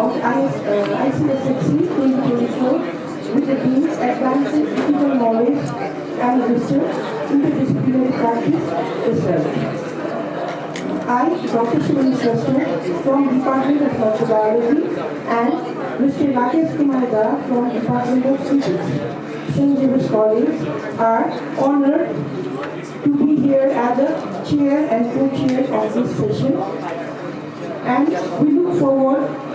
of ICSXC 2024 with the themes Advancing Critical Knowledge and Research, Interdisciplinary Practice, Research. I, Dr. Shivani Srestha from Department of Microbiology and Mr. Rakesh Kumar Da from Department of Physics, St. James College, are honored to be here as the chair and co-chair of this session, and we look forward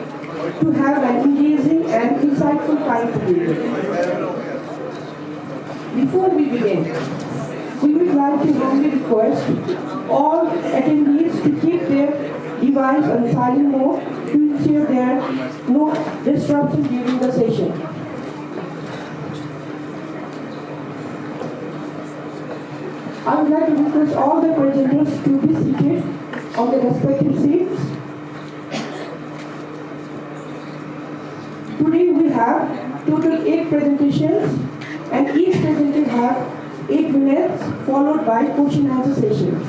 to have an engaging and insightful time together. Before we begin, we would like to warmly request all attendees to keep their device on silent mode to ensure there no disruption during the session. I would like to request all the presenters to be seated on the respective seats. Today we have total 8 presentations and each presenter have 8 minutes followed by question and answer session.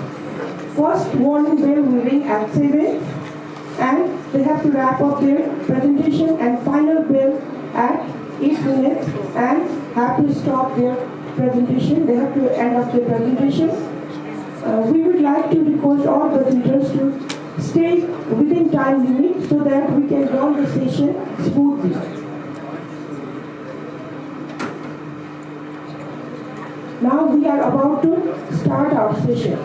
First warning bell will ring at 7 and they have to wrap up their presentation, and final bell at 8 minutes and have to stop their presentation. They have to end up their presentation. We would like to request all presenters to stay within time limit so that we can run the session smoothly. Now we are about to start our session.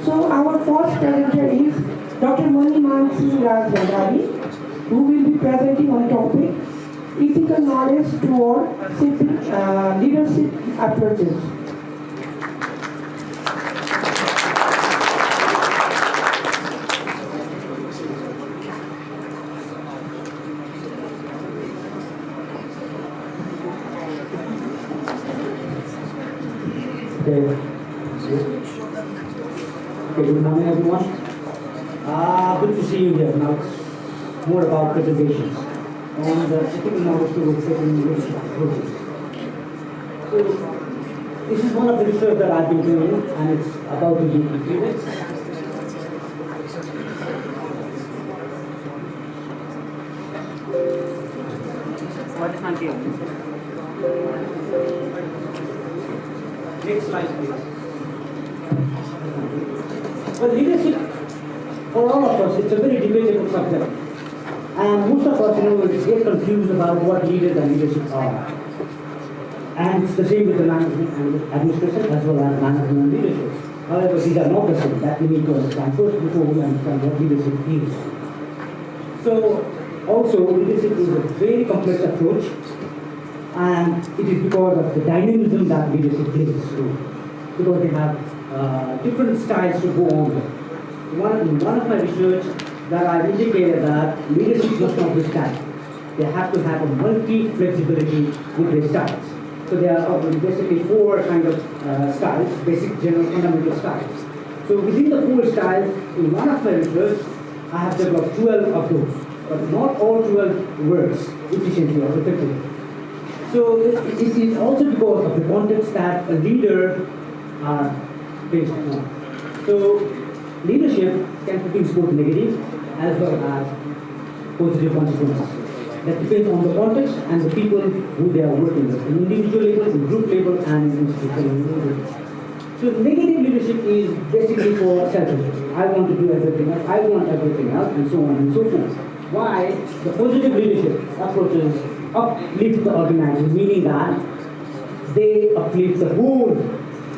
So our first presenter is Dr. Maniman Singh Raj Bhandari, who will be presenting on topic ethical knowledge toward leadership approaches. Good morning, everyone. Good to see you here. Now it's more about presentations on the ethical knowledge towards certain leadership approaches. So this is one of the research that I've been doing, and it's about to be completed. What is my deal? Next slide, please. Well, leadership, for all of us, it's a very debatable subject. And most of us, get confused about what leaders and leadership are. And it's the same with the management and administration as well as management and leadership. However, these are not the same. That we need to understand first before we understand what leadership is. So, also, leadership is a very complex approach, and it is because of the dynamism that leadership plays through. Because they have different styles to go on with. In one of my research that I've indicated that leadership must not be static. They have to have a multi-flexibility with their styles. So there are basically 4 kind of styles, basic general fundamental styles. So within the 4 styles, in one of my research, I have developed 12 of those. But not all 12 works efficiently or effectively. So it is also because of the context that a leader based on. So leadership can produce both negative as well as positive consequences. That depends on the context and the people who they are working with, in individual level, in group level, and in institutional level. So negative leadership is basically for selfishness. I want to do everything else, I want everything else, and so on and so forth. Why? The positive leadership approaches uplift the organization, meaning that they uplift the whole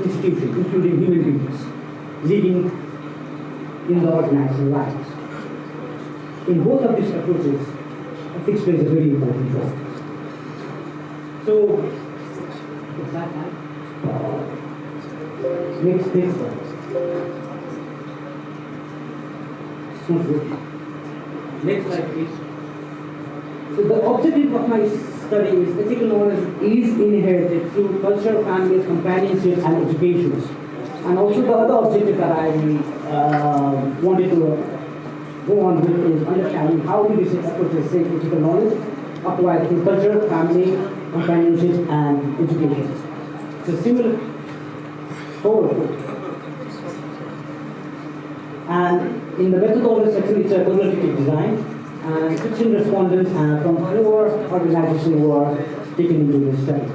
institution, including human beings, living in the organizational lives. In both of these approaches, ethics plays a very important role. So, next one. Next slide, please. So the objective of my study is ethical knowledge is inherited through culture, families, companionship, and education. And also the other objective that I wanted to go on with is understanding how leadership approaches say ethical knowledge applied through culture, family, companionship, and education. So similar forward. And in the methodology section, it's a qualitative design. And 16 respondents from 4 organizations were taken into this study.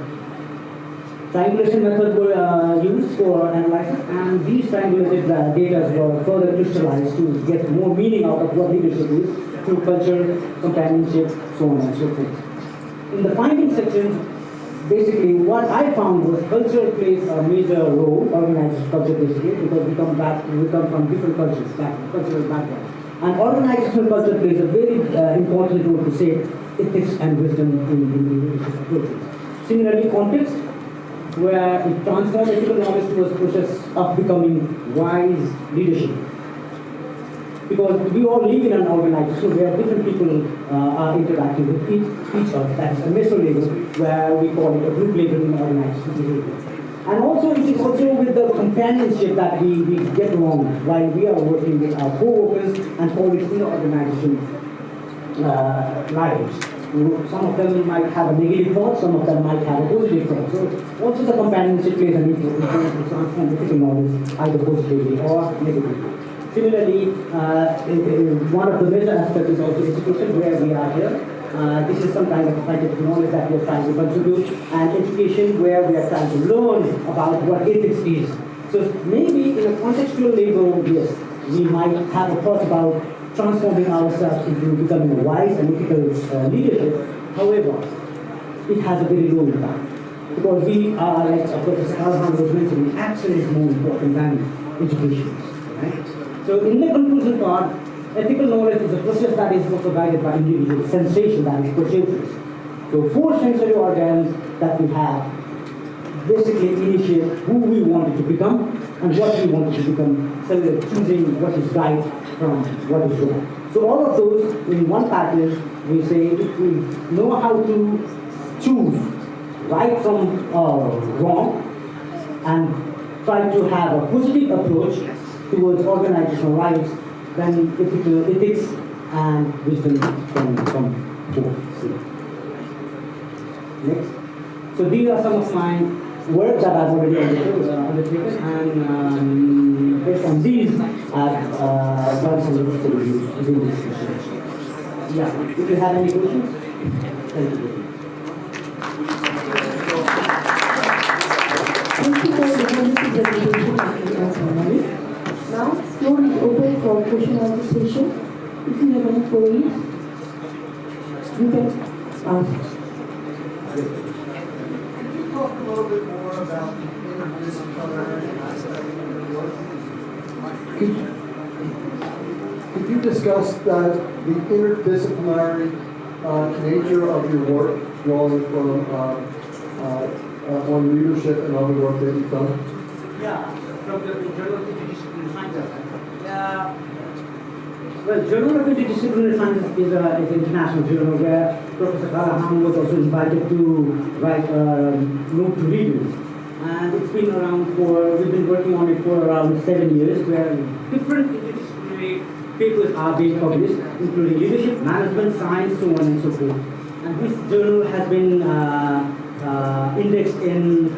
Triangulation method were used for analysis, and these triangulated data were further crystallized to get more meaning out of what leadership is through culture, companionship, so on and so forth. In the findings section, basically what I found was culture plays a major role, organized culture basically, because we come from different cultures, cultural backgrounds. And organizational culture plays a very important role to shape ethics and wisdom in leadership approaches. Similarly, context. where it transforms ethical knowledge towards the process of becoming wise leadership. Because we all live in an organization where different people are interacting with each other. That is a meso level, where we call it a group level in organization behavior. And also it is also with the companionship that we get along while we are working with our co-workers and colleagues in the organization lives. Some of them might have a negative thought, some of them might have a positive thought. So also the companionship plays an important role to transform ethical knowledge either positively or negatively. Similarly, one of the major aspects is also education, where we are here. This is some kind of scientific knowledge that we are trying to contribute, and education where we are trying to learn about what ethics is. So maybe in a contextual level, yes, we might have a thought about transforming ourselves into becoming a wise and ethical leadership. However, it has a very low impact. Because we are, like Professor Kalhan was mentioning, action is more important than education. Right? So in the conclusion part, ethical knowledge is a process that is also guided by individual sensation, that is perceptions. So 4 sensory organs that we have basically initiate who we wanted to become and what we wanted to become, so we're choosing what is right from what is wrong. So all of those in one package, we say if we know how to choose right from wrong and try to have a positive approach towards organizational rights, then ethics and wisdom can come forth. Next. So these are some of my work that I've already undertaken, and based on these, I've done some interviews in this session. Yeah, if you have any questions, thank you. Thank you for the wonderful presentation, Dr. Now, floor is open for question and answer session. If you have any queries, you can ask. Talk a little bit more about the interdisciplinary aspect of your work. Could you discuss that, the interdisciplinary nature of your work, drawing from on leadership and other work that you've done? Yeah, from the Journal of Interdisciplinary Sciences. Well, Journal of Interdisciplinary Sciences is an international journal where Professor Kalhan was also invited to write a note to readers. And it's been around we've been working on it for around 7 years, where different interdisciplinary papers are being published, including leadership, management, science, so on and so forth. And this journal has been indexed in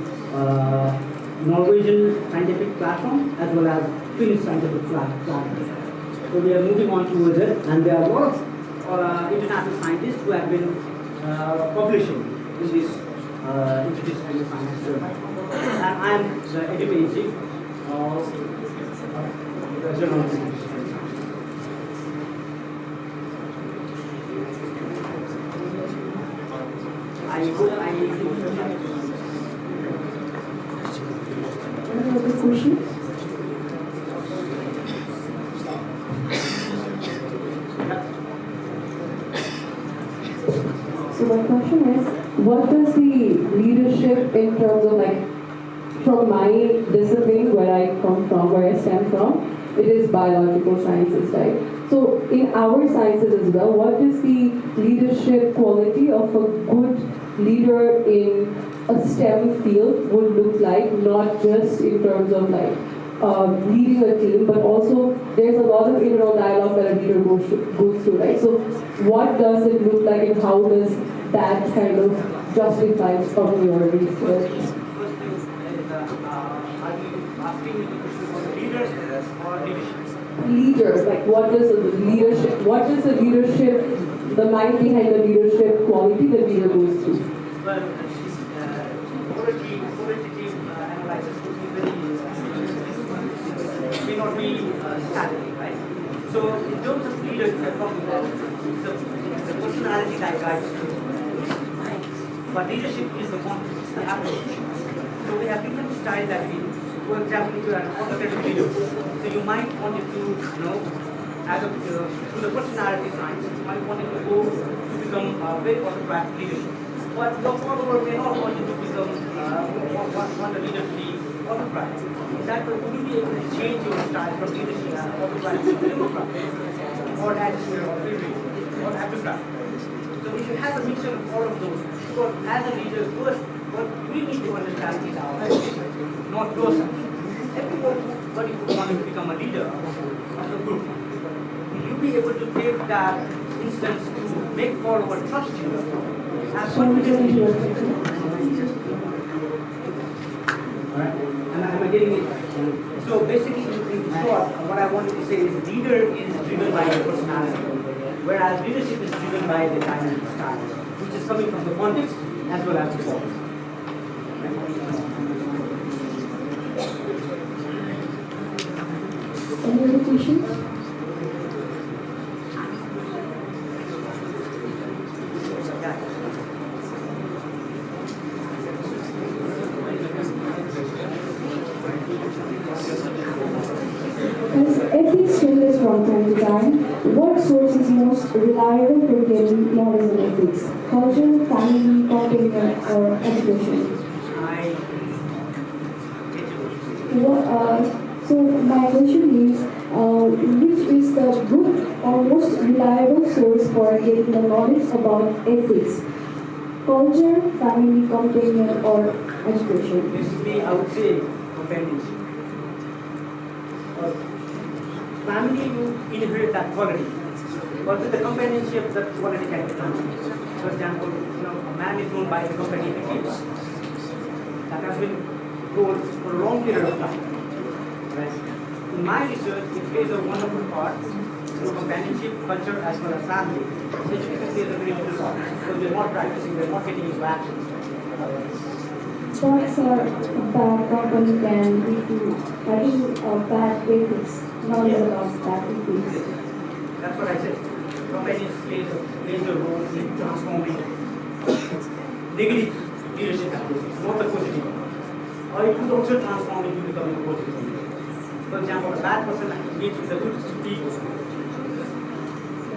Norwegian scientific platform as well as Finnish scientific platform. So we are moving on towards it, and there are a lot of international scientists who have been publishing in this interdisciplinary science journal. And I am the editor-in-chief of the Journal of Interdisciplinary Science. Any other questions? So my question is, what does the leadership in terms of from my discipline, where I come from, where I stem from, it is biological sciences, right? So in our sciences as well, what is the leadership quality of a good leader in a STEM field would look like, not just in terms of leading a team, but also there's a lot of internal dialogue that a leader goes through, right? So what does it look like, and how does that kind of justify from your research? First thing is, are you asking me the question about leaders or leadership? Leaders, what is the leadership, the mind behind the leadership quality the leader goes through? Well, qualitative analysis would be very, may not be static, right? So in terms of leaders we are talking about, it's the personality that guides you. But leadership is the content, it's the approach. So we have different styles that we, for example, if you are an autocratic leader, so you might want it to, as a, through the personality science, you might want it to go to become a very autocratic leadership. But your follower may not want it to become want a leader to be autocratic, would you be able to change your style from leadership as autocratic to democratic, or attitude or theory, or autocratic? So if you have a mixture of all of those, because as a leader, first, what we need to understand is our position, not yourself. Everybody would want to become a leader of the group. Will you be able to take that instance to make forward trust you as confident leaders? Alright, am I getting it? So basically, in short, what I wanted to say is leader is driven by your personality, whereas leadership is driven by the dynamic style, which is coming from the context as well as the form. Any other questions? As ethics changes from time to time, what source is most reliable for getting knowledge in ethics? Culture, family, companion, or education? So my question is, which is the good or most reliable source for getting the knowledge about ethics? Culture, family, companion, or education? Basically, I would say companionship. Family, you inherit that quality, but with the companionship, that quality can be transferred. For example, a man is known by the company he keeps. That has been told for a long period of time. Right? In my research, it plays a wonderful part through companionship, culture, as well as family. Education plays a very important part because we're not practicing, we're not getting into action. Thoughts or bad company can lead to having bad ethics, knowledge about bad ethics. That's what I said. Companionship plays a role in transforming negative leadership activities, not the positive. Or it could also transform into becoming a positive leader. For example, a bad person meets with a good people,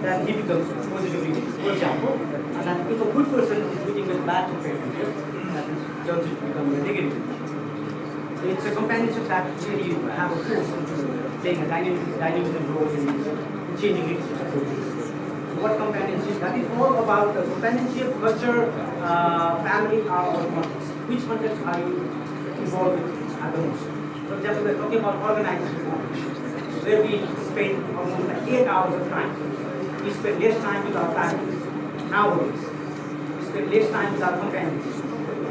then he becomes positive leader. For example, and then if a good person is meeting with bad companionship, that turns into becoming a negative leader. So it's a companionship that really have a force into playing a dynamic role in changing leadership approaches. What companionship? That is all about the companionship, culture, family, or context. Which context are you involved with at the most? For example, we're talking about organized where we spend almost like 8 hours of time. We spend less time with our families nowadays. We spend less time with our companions.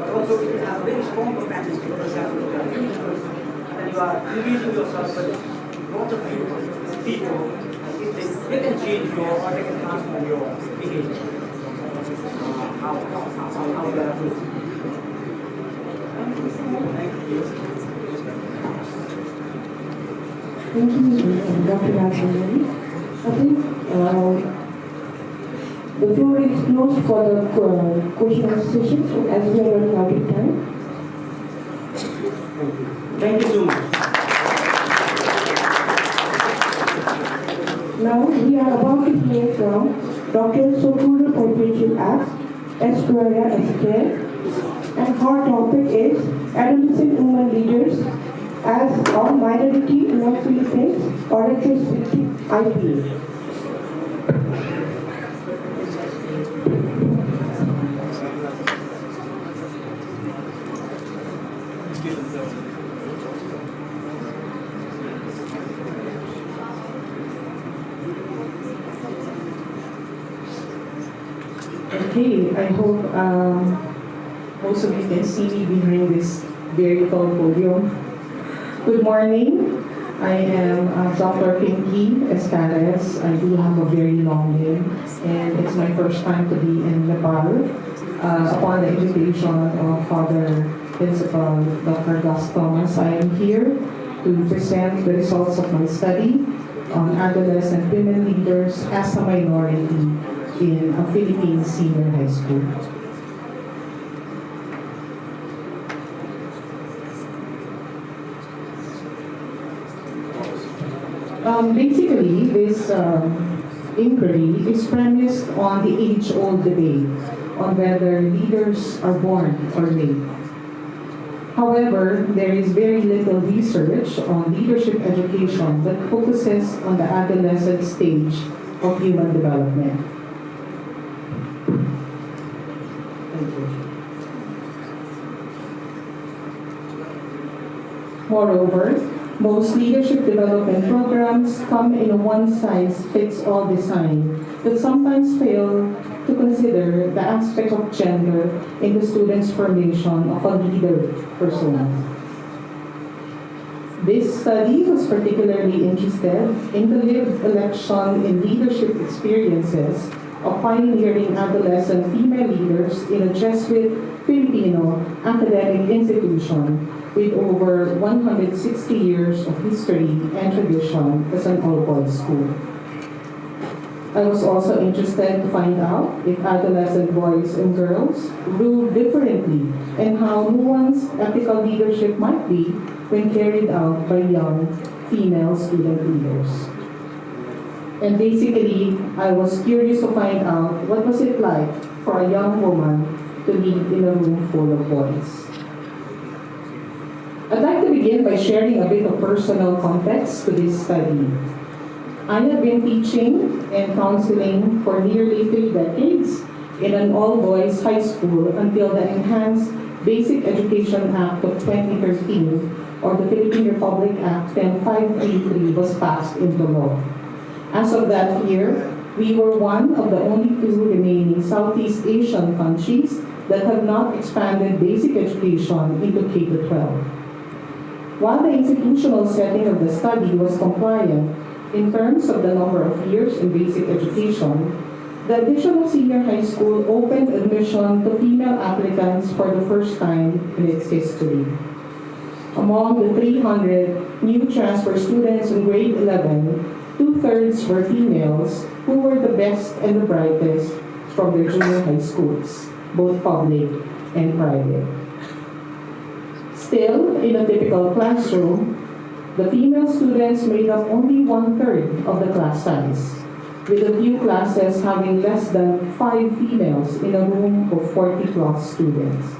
But also, if you have a very strong companionship, for example, you are a huge person, and you are engaging yourself with lots of people, they can change your or they can transform your behavior. How they are doing. Thank you, Dr. Rajendran. I think the floor is closed for the question and answer session, so as we are running out of time. Thank you so much. Now we are about to hear from Dr. Sokura Corporation as Esquire Esquire, and her topic is Adolescent Women Leaders as a Minority in the Philippines, or retrospective IPA. Okay, I hope most of you can see me behind this very tall podium. Good morning. I am Dr. Pinky Escares. I do have a very long name, and it's my first time to be in Nepal. Upon the invitation of Father Principal Dr. Gus Thomas, I am here to present the results of my study on adolescent women leaders as a minority in a Philippine senior high school. Basically, this inquiry is premised on the age-old debate on whether leaders are born or made. However, there is very little research on leadership education that focuses on the adolescent stage of human development. Thank you. Moreover, most leadership development programs come in a one-size-fits-all design that sometimes fail to consider the aspect of gender in the student's formation of a leader persona. This study was particularly interested in the lived election in leadership experiences of pioneering adolescent female leaders in a Jesuit Filipino academic institution with over 160 years of history and tradition as an all-boys school. I was also interested to find out if adolescent boys and girls grew differently and how nuanced ethical leadership might be when carried out by young female student leaders. And basically, I was curious to find out what was it like for a young woman to lead in a room full of boys. I'd like to begin by sharing a bit of personal context to this study. I have been teaching and counseling for nearly 3 decades in an all-boys high school until the Enhanced Basic Education Act of 2013, or the Philippine Republic Act 10533, was passed into law. As of that year, we were one of the only 2 remaining Southeast Asian countries that have not expanded basic education into K-12. While the institutional setting of the study was compliant in terms of the number of years in basic education, the addition of senior high school opened admission to female applicants for the first time in its history. Among the 300 new transfer students in grade 11, 2/3 were females who were the best and the brightest from their junior high schools, both public and private. Still, in a typical classroom, the female students made up only 1/3 of the class size, with a few classes having less than 5 females in a room of 40+ students.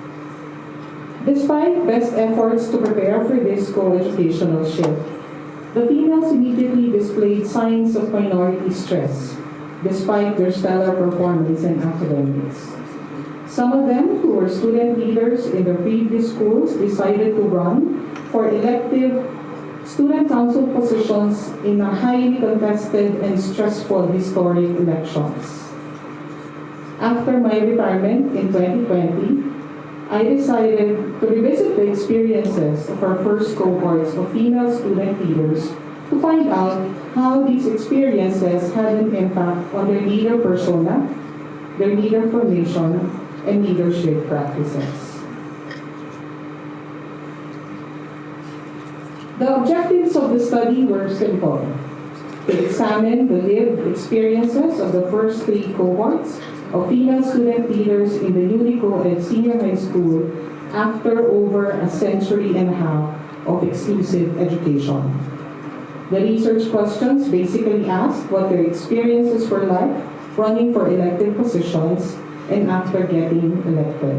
Despite best efforts to prepare for this co-educational shift, the females immediately displayed signs of minority stress, despite their stellar performance in academics. Some of them, who were student leaders in their previous schools, decided to run for elective student council positions in a highly contested and stressful historic elections. After my retirement in 2020, I decided to revisit the experiences of our first cohorts of female student leaders to find out how these experiences had an impact on their leader persona, their leader formation, and leadership practices. The objectives of the study were simple: to examine the lived experiences of the first 3 cohorts of female student leaders in the newly co-ed senior high school after over a century and a half of exclusive education. The research questions basically asked what their experiences were like running for elected positions and after getting elected.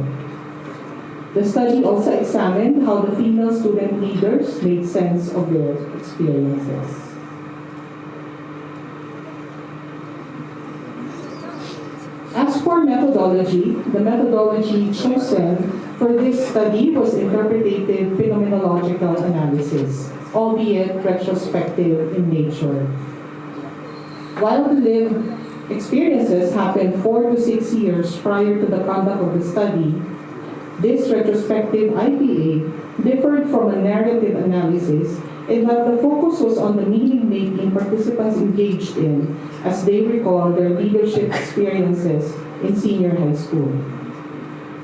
The study also examined how the female student leaders made sense of their experiences. As for methodology, the methodology chosen for this study was interpretative phenomenological analysis, albeit retrospective in nature. While the lived experiences happened 4 to 6 years prior to the conduct of the study, this retrospective IPA differed from a narrative analysis in that the focus was on the meaning-making participants engaged in as they recall their leadership experiences in senior high school.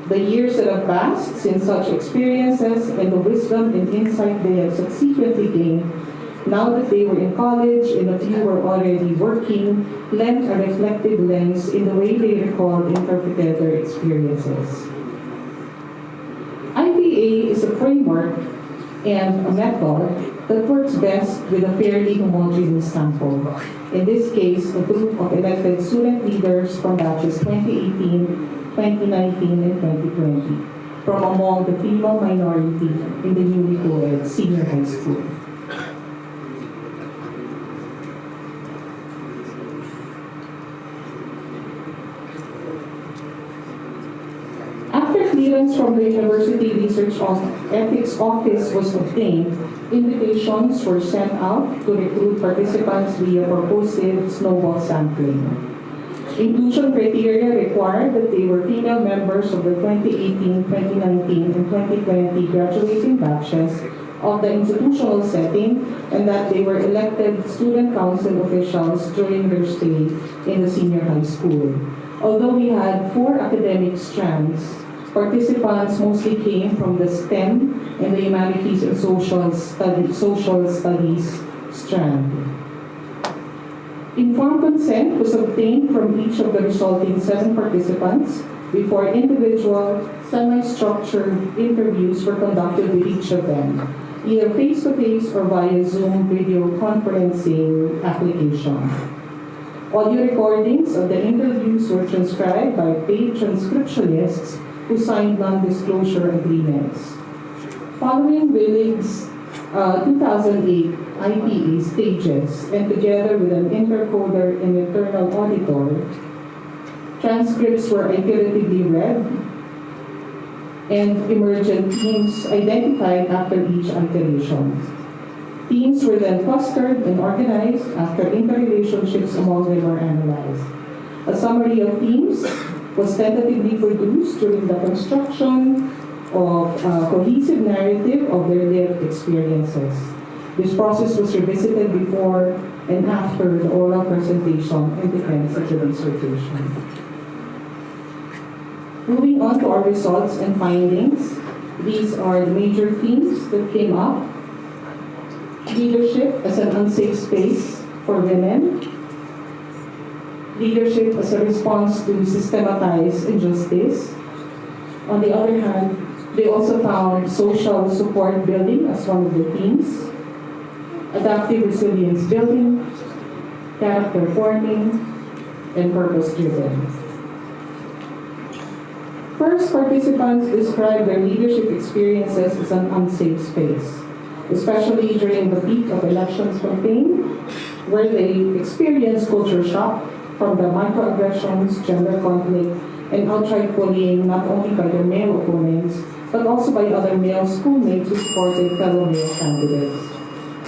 The years that have passed since such experiences and the wisdom and insight they have subsequently gained, now that they were in college and a few were already working, lent a reflective lens in the way they recalled and interpreted their experiences. IPA is a framework and a method that works best with a fairly homogeneous sample. In this case, a group of elected student leaders from batches 2018, 2019, and 2020. from among the female minority in the newly co-ed senior high school. After clearance from the University Research Ethics Office was obtained, invitations were sent out to recruit participants via purposive snowball sampling. Inclusion criteria required that they were female members of the 2018, 2019, and 2020 graduating batches of the institutional setting and that they were elected student council officials during their stay in the senior high school. Although we had 4 academic strands, participants mostly came from the STEM and the Humanities and Social Studies strand. Informed consent was obtained from each of the resulting 7 participants before individual, semi-structured interviews were conducted with each of them, either face-to-face or via Zoom video conferencing application. Audio recordings of the interviews were transcribed by paid transcriptionists who signed non-disclosure agreements. Following Willig's 2008 IPA stages and together with an intercoder and internal auditor, transcripts were iteratively read and emergent themes identified after each iteration. Themes were then clustered and organized after interrelationships among them were analyzed. A summary of themes was tentatively produced during the construction of a cohesive narrative of their lived experiences. This process was revisited before and after the oral presentation and defense of the dissertation. Moving on to our results and findings, these are the major themes that came up. Leadership as an unsafe space for women. Leadership as a response to systematized injustice. On the other hand, they also found social support building as one of the themes, adaptive resilience building, character forming, and purpose-driven. First, participants described their leadership experiences as an unsafe space, especially during the peak of elections campaign, where they experienced culture shock from the microaggressions, gender conflict, and outright bullying not only by their male opponents, but also by other male schoolmates who supported fellow male candidates.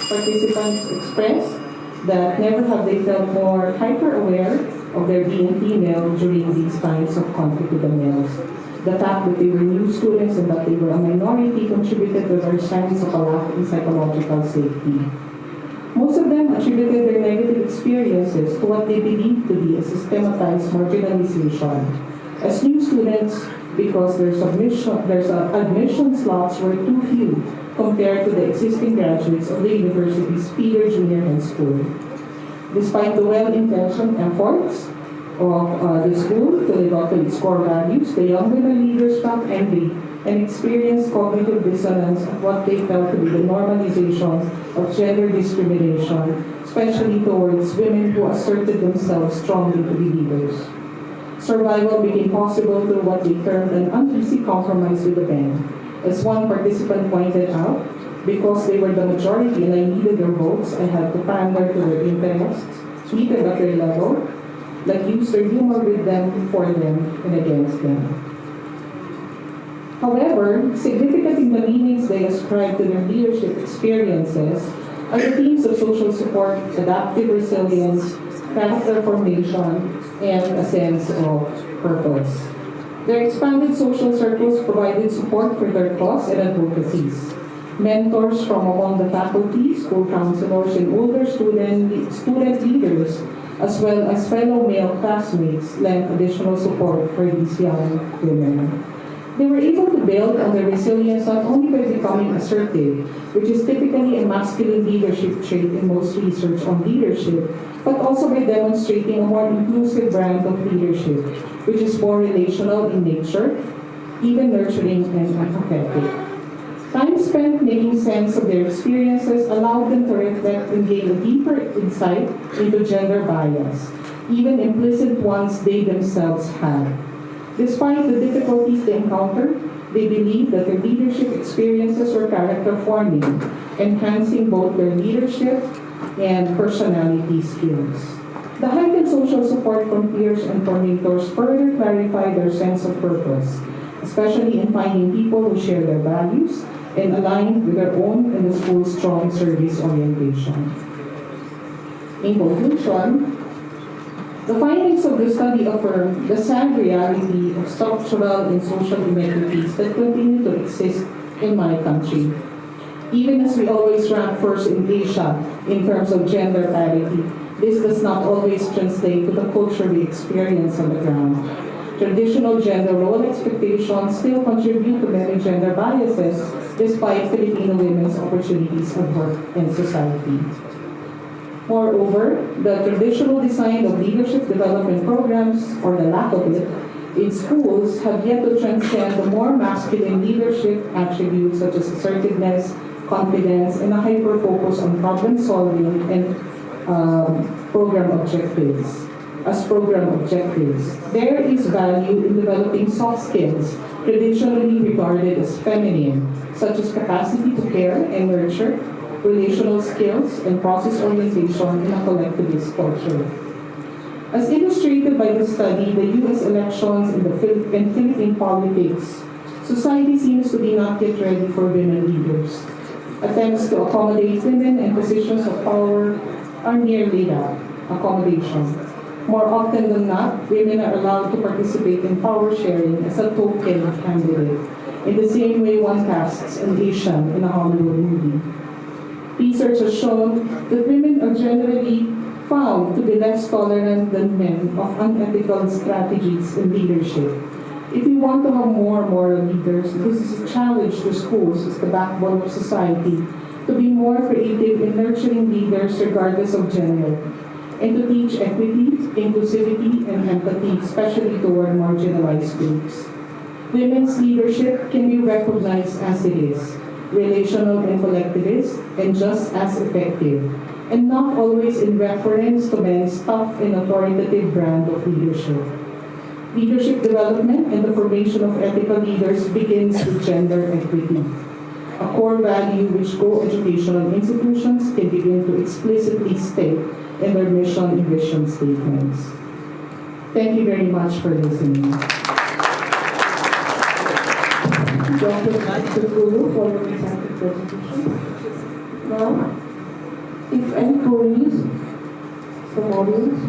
Participants expressed that never have they felt more hyper-aware of their being female during these times of conflict with the males. The fact that they were new students and that they were a minority contributed to their sense of a lack in psychological safety. Most of them attributed their negative experiences to what they believed to be a systematized marginalization. As new students, because their admission slots were too few compared to the existing graduates of the university's feeder junior high school. Despite the well-intentioned efforts of the school to live up to its core values, the young women leaders felt angry and experienced cognitive dissonance at what they felt to be the normalization of gender discrimination, especially towards women who asserted themselves strongly to be leaders. Survival became possible through what they termed an uneasy compromise with the men. As one participant pointed out, because they were the majority and I needed their votes, I had to pander to their interests, meet them at their level, like use their humor with them, for them, and against them. However, significant in the meanings they ascribe to their leadership experiences are the themes of social support, adaptive resilience, character formation, and a sense of purpose. Their expanded social circles provided support for their cause and advocacies. Mentors from among the faculty, school counselors, and older student leaders, as well as fellow male classmates, lent additional support for these young women. They were able to build on their resilience not only by becoming assertive, which is typically a masculine leadership trait in most research on leadership, but also by demonstrating a more inclusive brand of leadership, which is more relational in nature, even nurturing and empathetic. Time spent making sense of their experiences allowed them to reflect and gain a deeper insight into gender bias, even implicit ones they themselves had. Despite the difficulties they encountered, They believe that their leadership experiences were character forming, enhancing both their leadership and personality skills. The heightened social support from peers and formators further clarify their sense of purpose, especially in finding people who share their values and align with their own and the school's strong service orientation. In conclusion, the findings of the study affirm the sad reality of structural and social inequities that continue to exist in my country. Even as we always rank first in Asia in terms of gender parity, this does not always translate to the culture we experience on the ground. Traditional gender role expectations still contribute to many gender biases despite Filipino women's opportunities at work and society. Moreover, the traditional design of leadership development programs, or the lack of it, in schools have yet to transcend the more masculine leadership attributes such as assertiveness, confidence, and a hyper-focus on problem solving and program objectives. As program objectives, there is value in developing soft skills traditionally regarded as feminine, such as capacity to care and nurture, relational skills, and process orientation in a collectivist culture. As illustrated by the study, the U.S. elections and Philippine politics, society seems to be not yet ready for women leaders. Attempts to accommodate women in positions of power are nearly that, accommodation. More often than not, women are allowed to participate in power sharing as a token candidate, in the same way one casts an Asian in a Hollywood movie. Research has shown that women are generally found to be less tolerant than men of unethical strategies in leadership. If we want to have more moral leaders, this is a challenge to schools as the backbone of society to be more creative in nurturing leaders regardless of gender, and to teach equity, inclusivity, and empathy, especially toward marginalized groups. Women's leadership can be recognized as it is, relational and collectivist, and just as effective, and not always in reference to men's tough and authoritative brand of leadership. Leadership development and the formation of ethical leaders begins with gender equity, a core value which co-educational institutions can begin to explicitly state in their mission and vision statements. Thank you very much for listening. Dr. Gulu for the presented presentation. Now, if any queries from audience?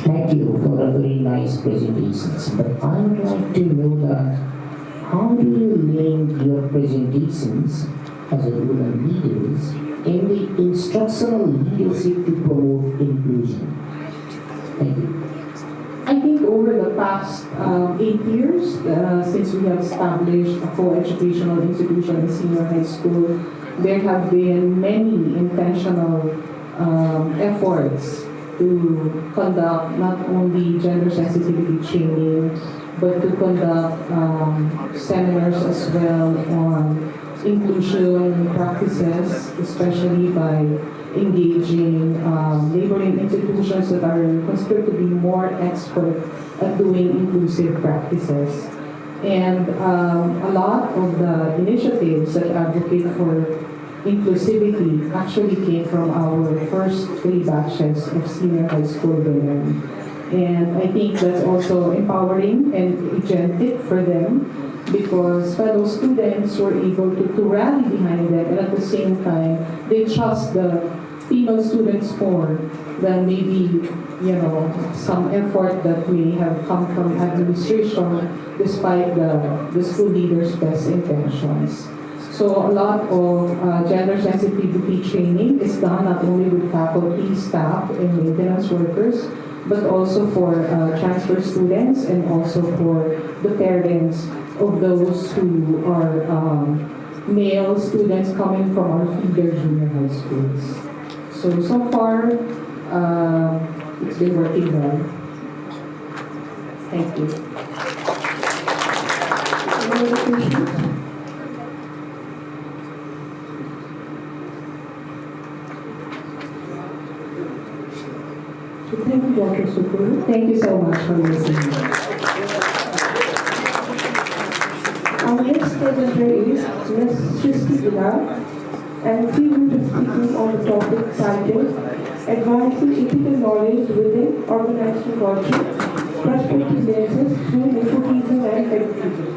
Thank you for a very nice presentations. But I would like to know that how do you link your presentations as a rural leaders in the instructional leadership to promote inclusion? Thank you. I think over the past 8 years, since we have established a co-educational institution in senior high school, there have been many intentional efforts to conduct not only gender sensitivity training, but to conduct seminars as well on inclusion practices, especially by engaging neighboring institutions that are considered to be more expert at doing inclusive practices. And a lot of the initiatives that advocate for inclusivity actually came from our first 3 batches of senior high school women. And I think that's also empowering and agentic for them, because fellow students were able to rally behind them, and at the same time, they trust the female students more than maybe, some effort that may have come from administration despite the school leaders' best intentions. So a lot of gender sensitivity training is done not only with faculty, staff, and maintenance workers, but also for transfer students and also for the parents of those who are male students coming from our feeder junior high schools. So far, it's been working well. Thank you. Any other questions? So thank you, Dr. Sukuru. Thank you so much for listening. Our next presenter is Ms. Srishti Gula, and she will be speaking on the topic titled Advancing Ethical Knowledge Within Organizational Culture, Prospective Lenses Through Nepotism and Favoritism.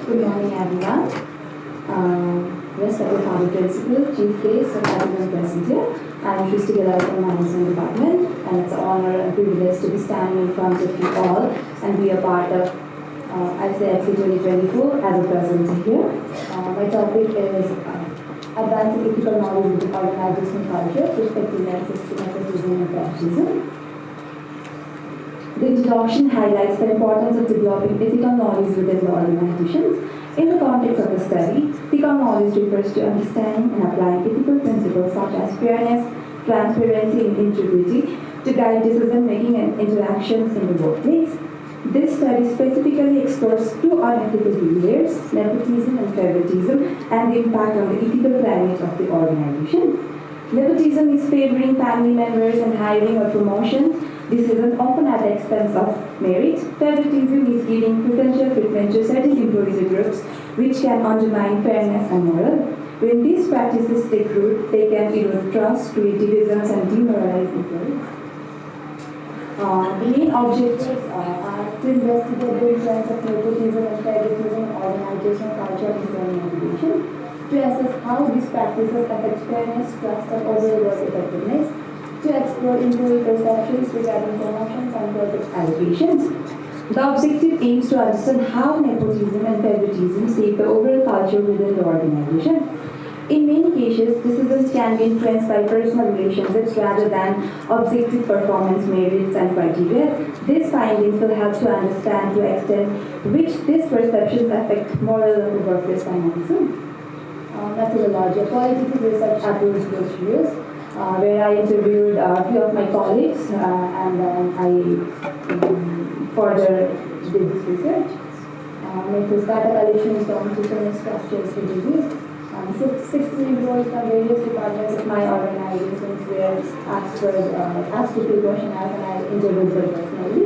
Good morning, everyone. Rest of the Harvard Principal, Chief Case, and everyone present here. I am Srishti Gala from Management Department, and it's an honor and privilege to be standing in front of you all and be a part of ICSXC 2024 as a presenter here. My topic is Advancing Ethical Knowledge in Organizational Culture, Perspective Lenses to Nepotism and Fascism. The introduction highlights the importance of developing ethical knowledge within the organizations. In the context of the study, ethical knowledge refers to understanding and applying ethical principles such as fairness, transparency, and integrity to guide decision-making and interactions in the workplace. This study specifically explores two unethical behaviors, nepotism and favoritism, and the impact on the ethical climate of the organization. Nepotism is favoring family members and hiring or promotions. This is often at the expense of merit. Favoritism is giving preferential treatment to certain employee groups, which can undermine fairness and morale. When these practices take root, they can erode trust, create divisions, and demoralize employees. The main objectives are to investigate the influence of nepotism and favoritism in organizational culture and employee motivation, to assess how these practices affect fairness, trust, and overall work effectiveness, to explore employee perceptions regarding promotions and project allocations. The objective aims to understand how nepotism and favoritism shape the overall culture within the organization. In many cases, decisions can be influenced by personal relationships rather than objective performance merits and criteria. These findings will help to understand to the extent which these perceptions affect moral of the workplace dynamism. Methodology, qualitative research approach brochures, where I interviewed a few of my colleagues and I further did this research. Methods, data collection, computation, structures, reviews. 16 employees from various departments of my organizations were asked to fill questionnaires and I interviewed them personally.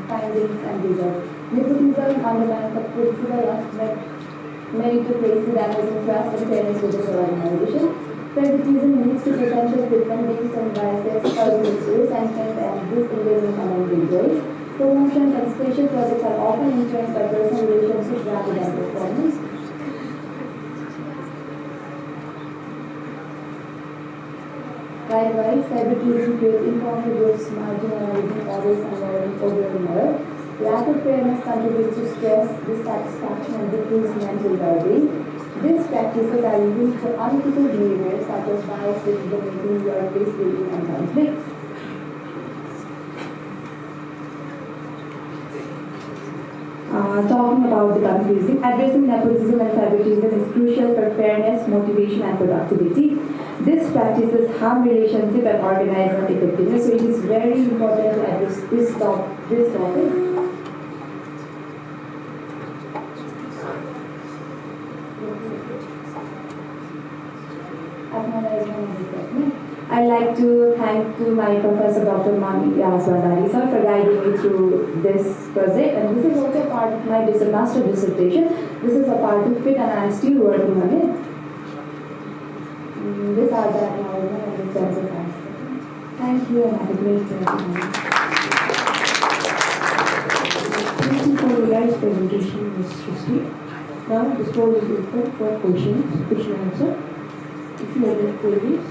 Findings and results. Nepotism underlines the principle of meritocracy, damaging trust and fairness within the organization. Favoritism leads to potential treatment based on biases, cultural sentiment, and disengagement among employees. Promotions and special projects are often influenced by personal relationships rather than performance. Likewise, favoritism creates informal groups, marginalizing others and lowering overall morale. Lack of fairness contributes to stress, dissatisfaction, and decreased mental well-being. These practices are linked to unethical behaviors such as biased decision-making, workplace bullying, and conflicts. Talking about the confusing, addressing nepotism and favoritism is crucial for fairness, motivation, and productivity. These practices harm relationship and organizational effectiveness, so it is very important to address this topic. I'd like to thank my professor, Dr. Mami Yaswandari sir, for guiding me through this project. And this is also part of my master dissertation. This is a part of it, and I'm still working on it. These are the acknowledgement and the sense of answer. Thank you, and have a great day. Thank you for your nice presentation, Ms. Srishti. Now, this floor is open for questions, question and answer. If you have any queries.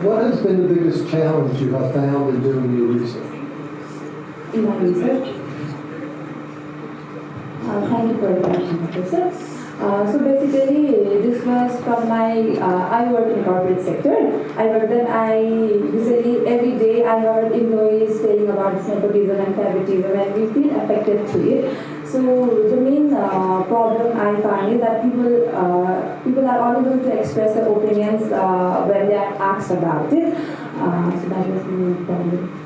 What has been the biggest challenge you have found in doing your research? In my research, thank you for the question, Professor. So basically, this was from I work in corporate sector. I work then I usually every day I heard employees telling about this nepotism and favoritism, and we feel affected to it. So the main problem I find is that people are unable to express their opinions when they are asked about it. So that was the main problem.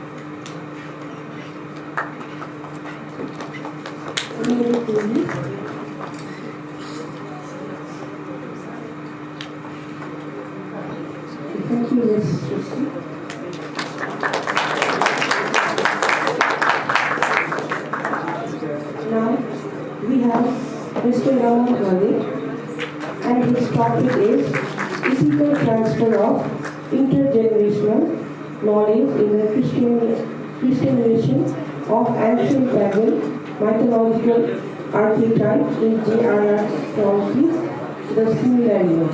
Thank you, Ms. Christie. Now, we have Mr. Raman Gandhi, and his topic is ethical transfer of intergenerational knowledge in the Christianization of ancient pagan mythological archetypes in J.R.R. Tolkien's The Silmarillion.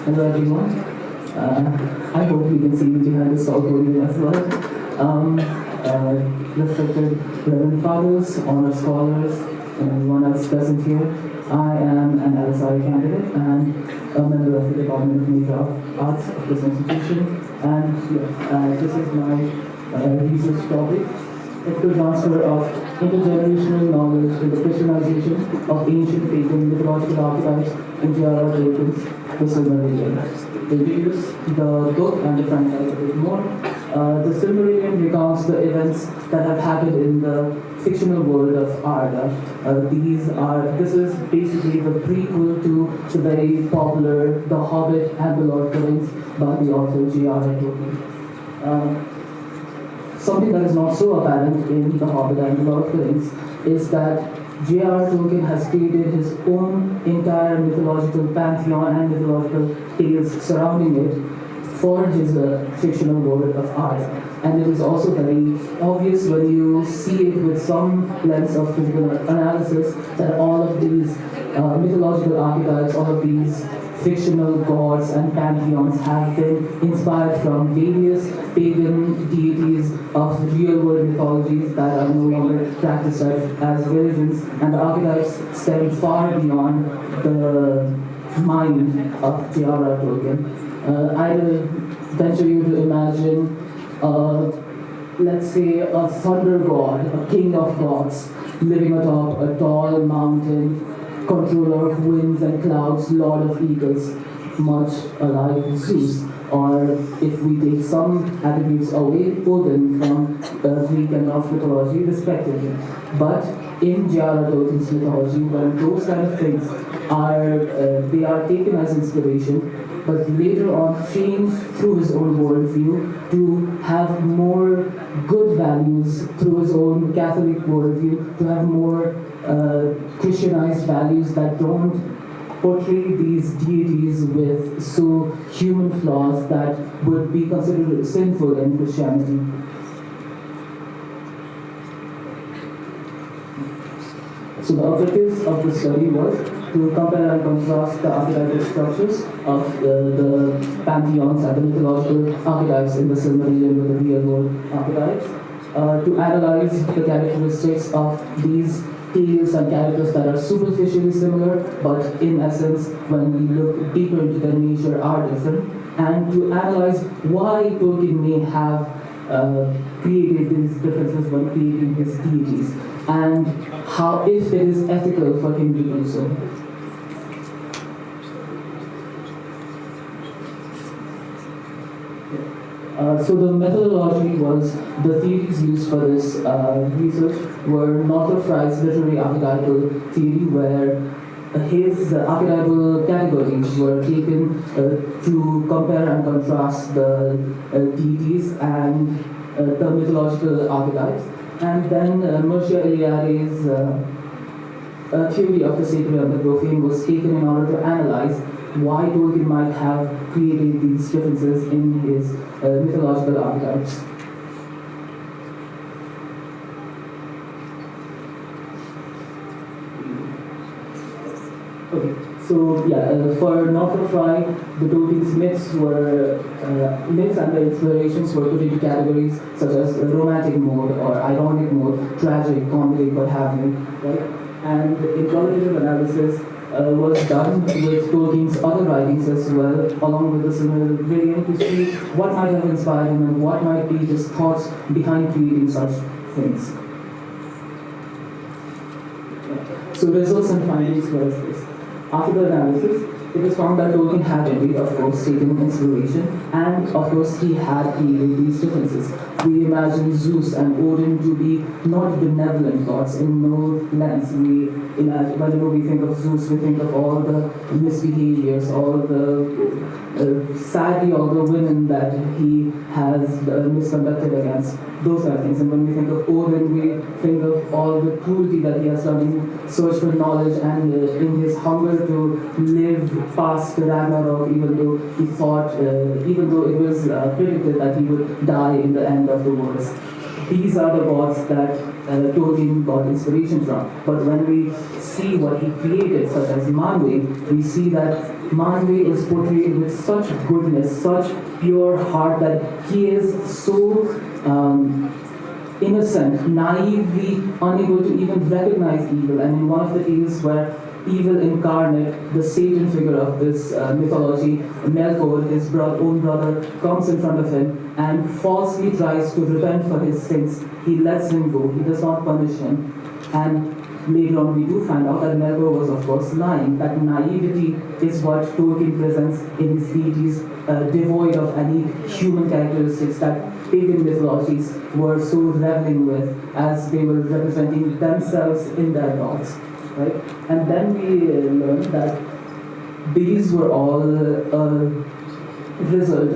Hello everyone. I hope you can see me behind the stall podium as well. Respected Reverend Fathers, honored scholars, and everyone else present here. I am an LSI candidate and a member of the Department of Nature Arts of this institution. And this is my research topic. Ethical transfer of intergenerational knowledge in the Christianization of ancient pagan mythological archetypes in J.R.R. Tolkien's The Silmarillion. We'll use the book and define it a bit more. The Silmarillion recounts the events that have happened in the fictional world of Arda. This is basically the prequel to the very popular The Hobbit and The Lord of the Rings by the author J.R.R. Tolkien. Something that is not so apparent in The Hobbit and The Lord of the Rings is that J.R.R. Tolkien has created his own entire mythological pantheon and mythological tales surrounding it for his fictional world of Arda. And it is also very obvious when you see it with some lens of critical analysis that all of these mythological archetypes, all of these fictional gods and pantheons have been inspired from various pagan deities of real-world mythologies that are no longer practiced as religions, and the archetypes stem far beyond the mind of J.R.R. Tolkien. I will venture you to imagine, let's say, a thunder god, a king of gods, living atop a tall mountain, controller of winds and clouds, lord of eagles, much alike Zeus. Or if we take some attributes away, Odin from Greek and Norse mythology respectively. But in J.R.R. Tolkien's mythology, when those kind of things they are taken as inspiration, but later on changed through his own worldview to have more good values, through his own Catholic worldview, to have more Christianized values that don't portray these deities with so human flaws that would be considered sinful in Christianity. So the objectives of the study was to compare and contrast the archetypal structures of the pantheons and the mythological archetypes in the Silmarillion with the real-world archetypes, to analyze the characteristics of these tales and characters that are superficially similar, but in essence, when we look deeper into their nature, are different, and to analyze why Tolkien may have created these differences when creating his deities, and how, if it is ethical for him to do so. So the methodology was, the theories used for this research were Northrop Frye's literary archetypal theory, where his archetypal categories were taken to compare and contrast the deities and the mythological archetypes. And then Mircea Eliade's theory of the sacred and the profane was taken in order to analyze why Tolkien might have created these differences in his mythological archetypes. Okay, so yeah, for Northrop Frye, the Tolkien's myths and the inspirations were put into categories such as romantic mode or ironic mode, tragic, comedic, what have you, right? And a qualitative analysis was done with Tolkien's other writings as well, along with the similar gradient to see what might have inspired him and what might be his thoughts behind creating such things. So results and findings were this. After the analysis, it was found that Tolkien had indeed, of course, taken inspiration, and of course he had created these differences. We imagine Zeus and Odin to be not benevolent gods in no lens. We imagine, whenever we think of Zeus, we think of all the misbehaviors, all the sadly, all the women that he has misconducted against, those kind of things. And when we think of Odin, we think of all the cruelty that he has done in search for knowledge and in his hunger to live past Ragnarok, even though he thought, even though it was predicted that he would die in the end of the world. These are the gods that Tolkien got inspiration from. But when we see what he created, such as Manwe, we see that Manwe is portrayed with such goodness, such pure heart, that he is so innocent, naively unable to even recognize evil. And in one of the tales where evil incarnate, the Satan figure of this mythology, Melkor, his own brother, comes in front of him and falsely tries to repent for his sins. He lets him go, he does not punish him. And later on we do find out that Melkor was of course lying. That naivety is what Tolkien presents in his deities, devoid of any human characteristics that pagan mythologies were so reveling with as they were representing themselves in their gods. Right? And then we learned that these were all a result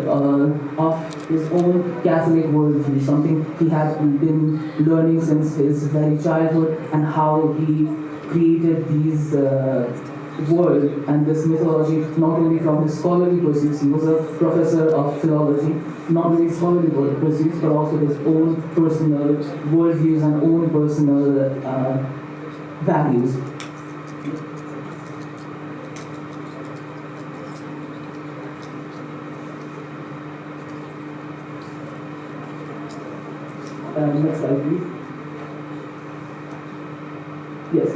of his own Catholic worldview, something he had been learning since his very childhood, and how he created these world and this mythology not only from his scholarly pursuits. He was a professor of philology, not only scholarly pursuits but also his own personal worldviews and own personal values. Next slide, please. Yes.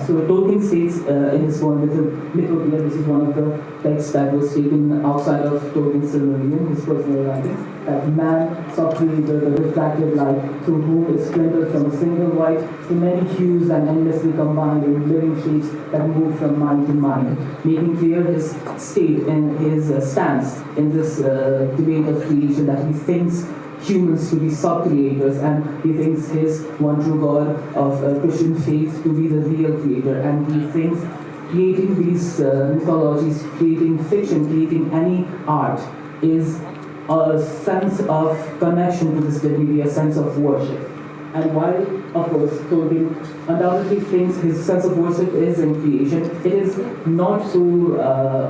So Tolkien states in his poem Mythopoeia, this is one of the texts that was taken outside of Tolkien's Silmarillion, his personal writings, that man saw creator, the refracted light, through whom is splintered from a single white to many hues and endlessly combined in living shapes that move from mind to mind, making clear his state and his stance in this debate of creation, that he thinks humans to be sub-creators, and he thinks his one true God of Christian faith to be the real creator, and he thinks creating these mythologies, creating fiction, creating any art is a sense of connection to this divinity, a sense of worship. And while, of course, Tolkien undoubtedly thinks his sense of worship is in creation, it is not so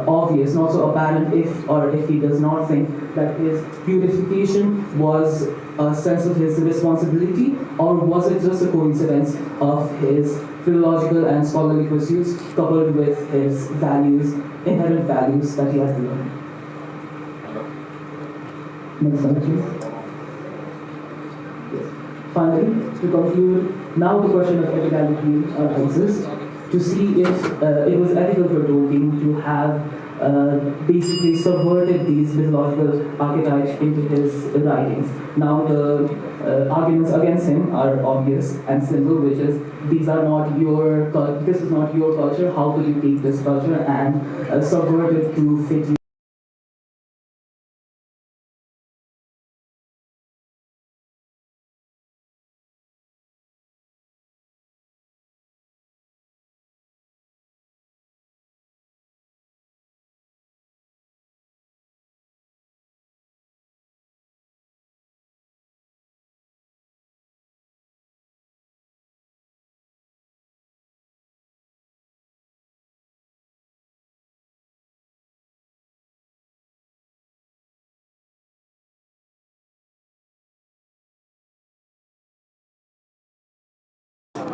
obvious, not so apparent if he does not think that his purification was a sense of his responsibility, or was it just a coincidence of his philological and scholarly pursuits coupled with his values, inherent values that he has learned. Next slide, please. Finally, to conclude, now the question of ethicality arises to see if it was ethical for Tolkien to have basically subverted these mythological archetypes into his writings. Now the arguments against him are obvious and simple, which is this is not your culture, how could you take this culture and subvert it to fit you?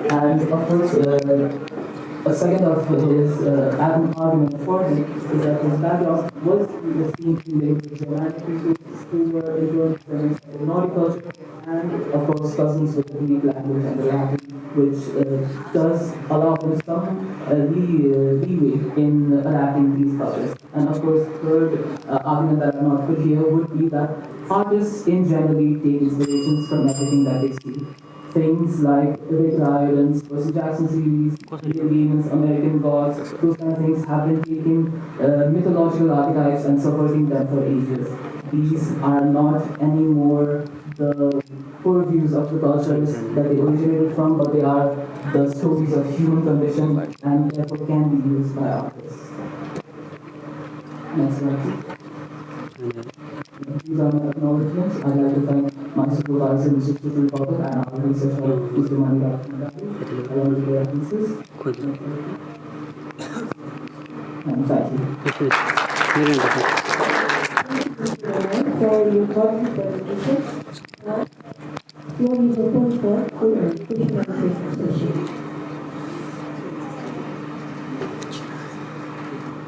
And of course, a second of his argument for me is that his background was the same linked with Germanic people who were influenced by the Nordic culture, and of course cousins with the Greek language and the Latin, which does allow him some leeway in adapting these cultures. And of course, third argument that I'm not put here would be that artists in generally take inspirations from everything that they see. Things like Rick Riordan's Percy Jackson series, Neil Gaiman's American Gods, those kind of things have been taking mythological archetypes and subverting them for ages. These are not anymore the purviews of the cultures that they originated from, but they are the stories of human condition and therefore can be used by artists. Next slide. These are my acknowledgements. I'd like to thank my supervisor, Mr. Tutul Babu, and our researcher, Mr. Manika, along with the references. And thank you. For your thoughtful presentation, floor is open for question and answer session.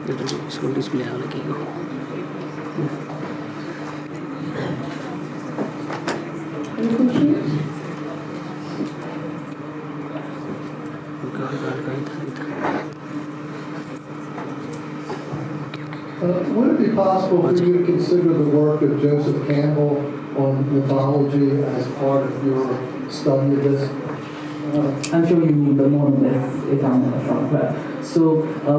इसको display आने की Any questions? Would it be possible for you to consider the work of Joseph Campbell on mythology as part of your study of this? I'm sure you need the monolith, if I'm not wrong. Right. So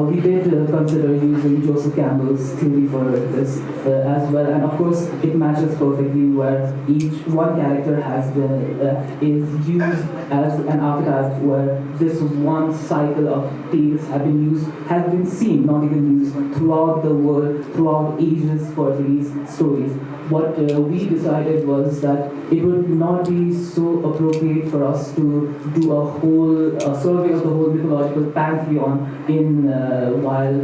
we did consider using Joseph Campbell's theory for this as well, and of course it matches perfectly where each one character has been is used as an archetype, where this one cycle of tales has been seen, not even used throughout the world, throughout ages for these stories. What we decided was that it would not be so appropriate for us to do a survey of the whole mythological pantheon while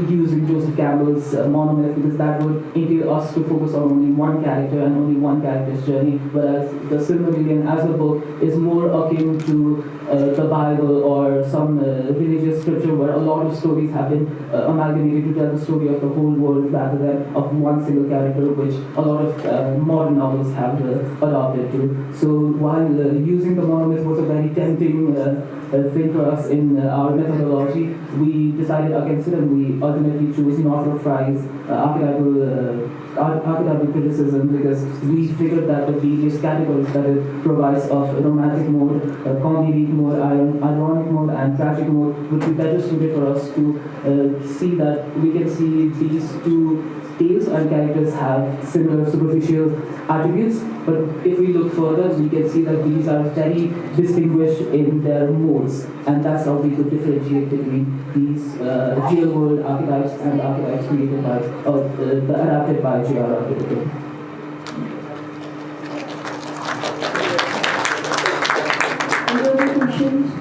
using Joseph Campbell's monomyth, because that would entail us to focus on only one character and only one character's journey, whereas the Silmarillion as a book is more akin to the Bible or some religious scripture where a lot of stories have been amalgamated to tell the story of the whole world rather than of one single character, which a lot of modern novels have adopted to. So while using the monomyth was a very tempting thing for us in our methodology, we decided against it, and we ultimately chose Northrop Frye's archetypal criticism, because we figured that the various categories that it provides of romantic mode, comedic mode, ironic mode, and tragic mode would be better suited for us to see that we can see these two tales and characters have similar superficial attributes, but if we look further, we can see that these are very distinguished in their modes, and that's how we could differentiate between these real-world archetypes and archetypes created by, or adapted by J.R.R. Tolkien. Any other questions?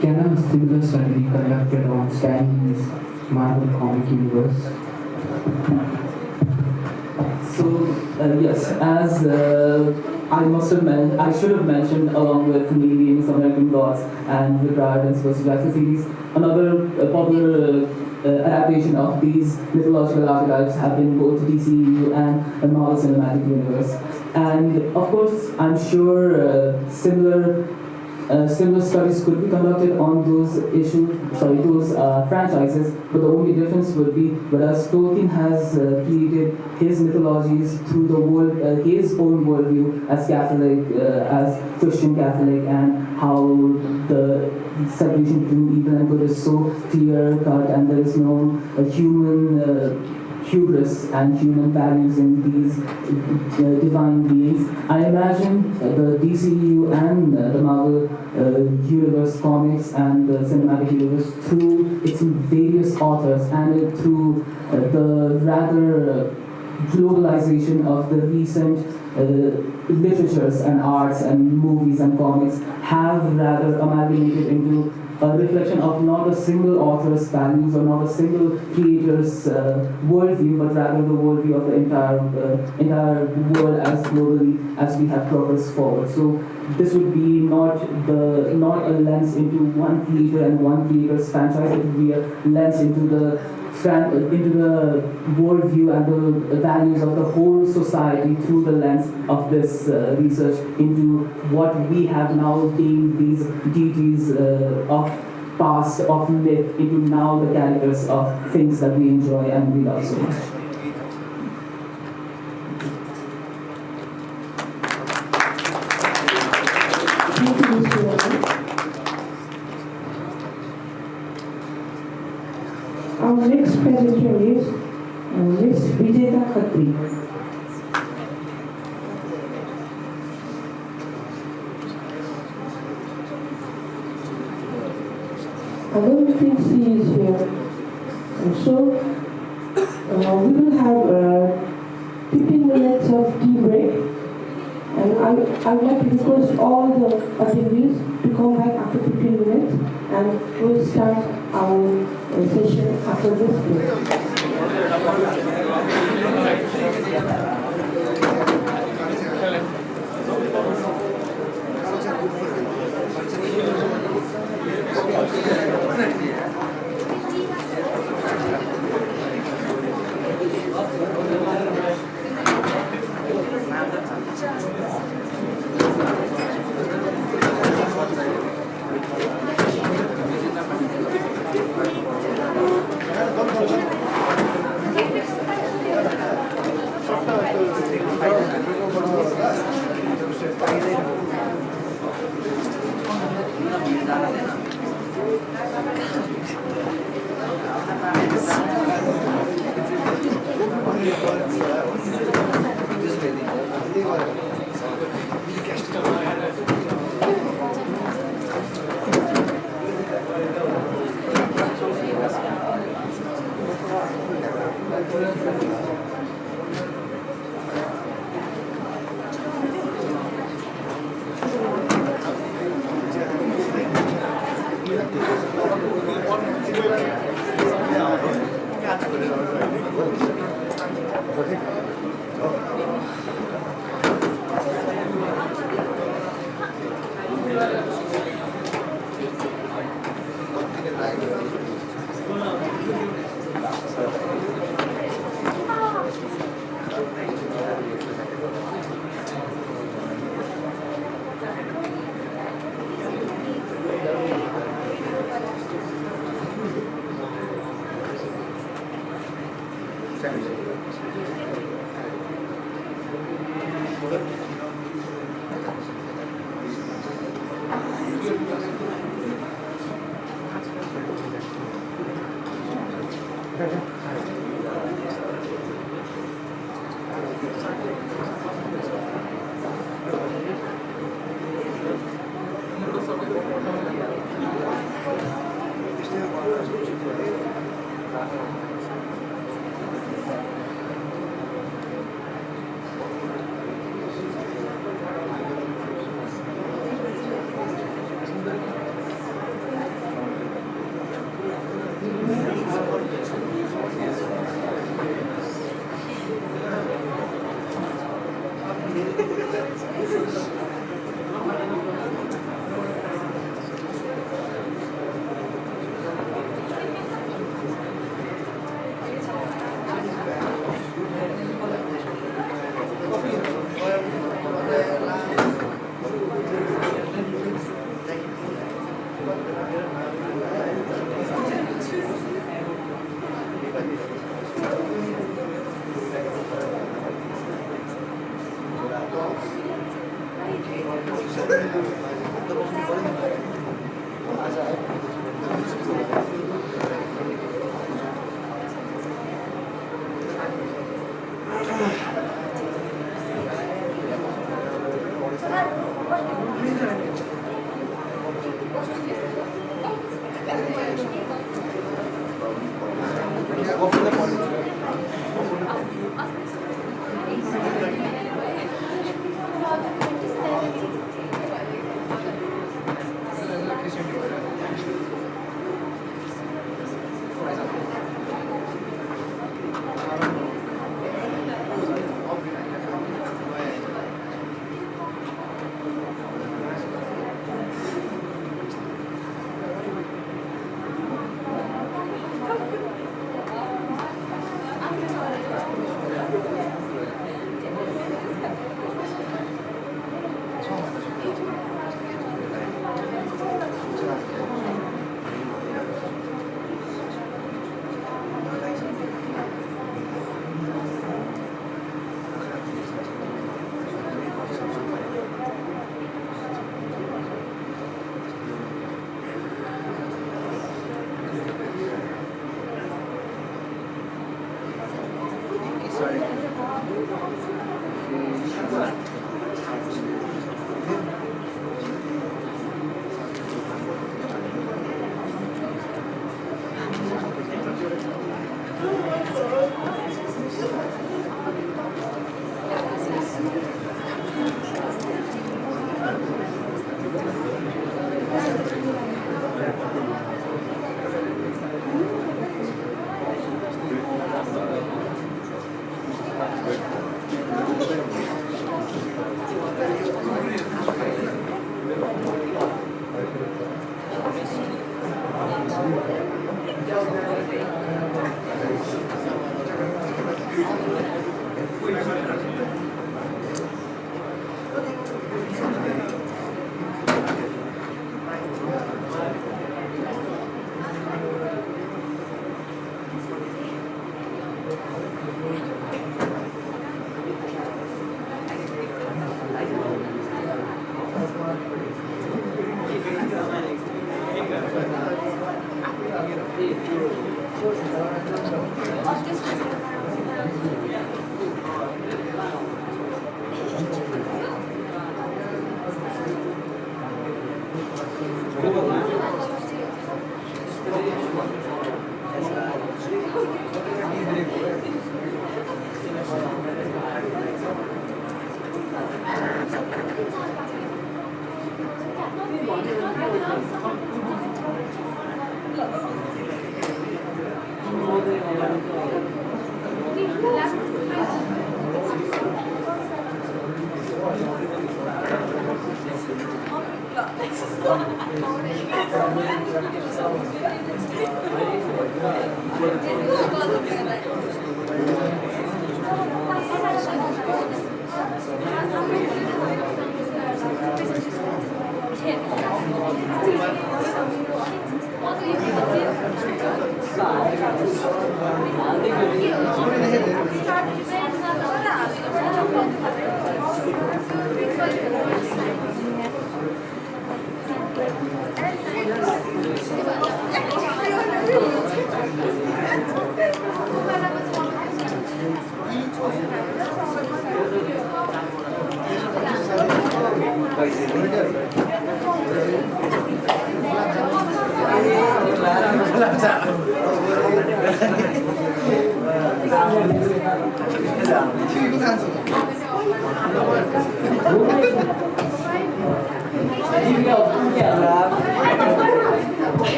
Can a similar study be conducted on Stan Lee's Marvel comic universe? So yes, as I should have mentioned, along with Neil Gaiman's American Gods and Rick Riordan's Percy Jackson series, another popular adaptation of these mythological archetypes have been both DCEU and the Marvel Cinematic Universe. And of course, I'm sure similar studies could be conducted on those franchises, but the only difference would be, whereas Tolkien has created his mythologies through the world, his own worldview as Catholic, as Christian Catholic, and how the separation between evil and good is so clear cut, and there is no human hubris and human values in these divine beings. I imagine the DCEU and the Marvel universe comics and the cinematic universe, through its various authors and through the rather globalization of the recent literatures and arts and movies and comics, have rather amalgamated into a reflection of not a single author's values or not a single creator's worldview, but rather the worldview of the entire world as globally as we have progressed forward. So this would be not a lens into one creator and one creator's franchise. It would be a lens into the worldview and the values of the whole society through the lens of this research into what we have now deemed these deities of past, of myth, into now the characters of things that we enjoy and we love so much. Thank you, Mr. Raman. Our next presenter is Ms. Vijayta Khatri. I don't think she is here. And so, we will have 15 minutes of tea break. And I would like to request all the attendees to come back after 15 minutes, and we'll start our session after this break.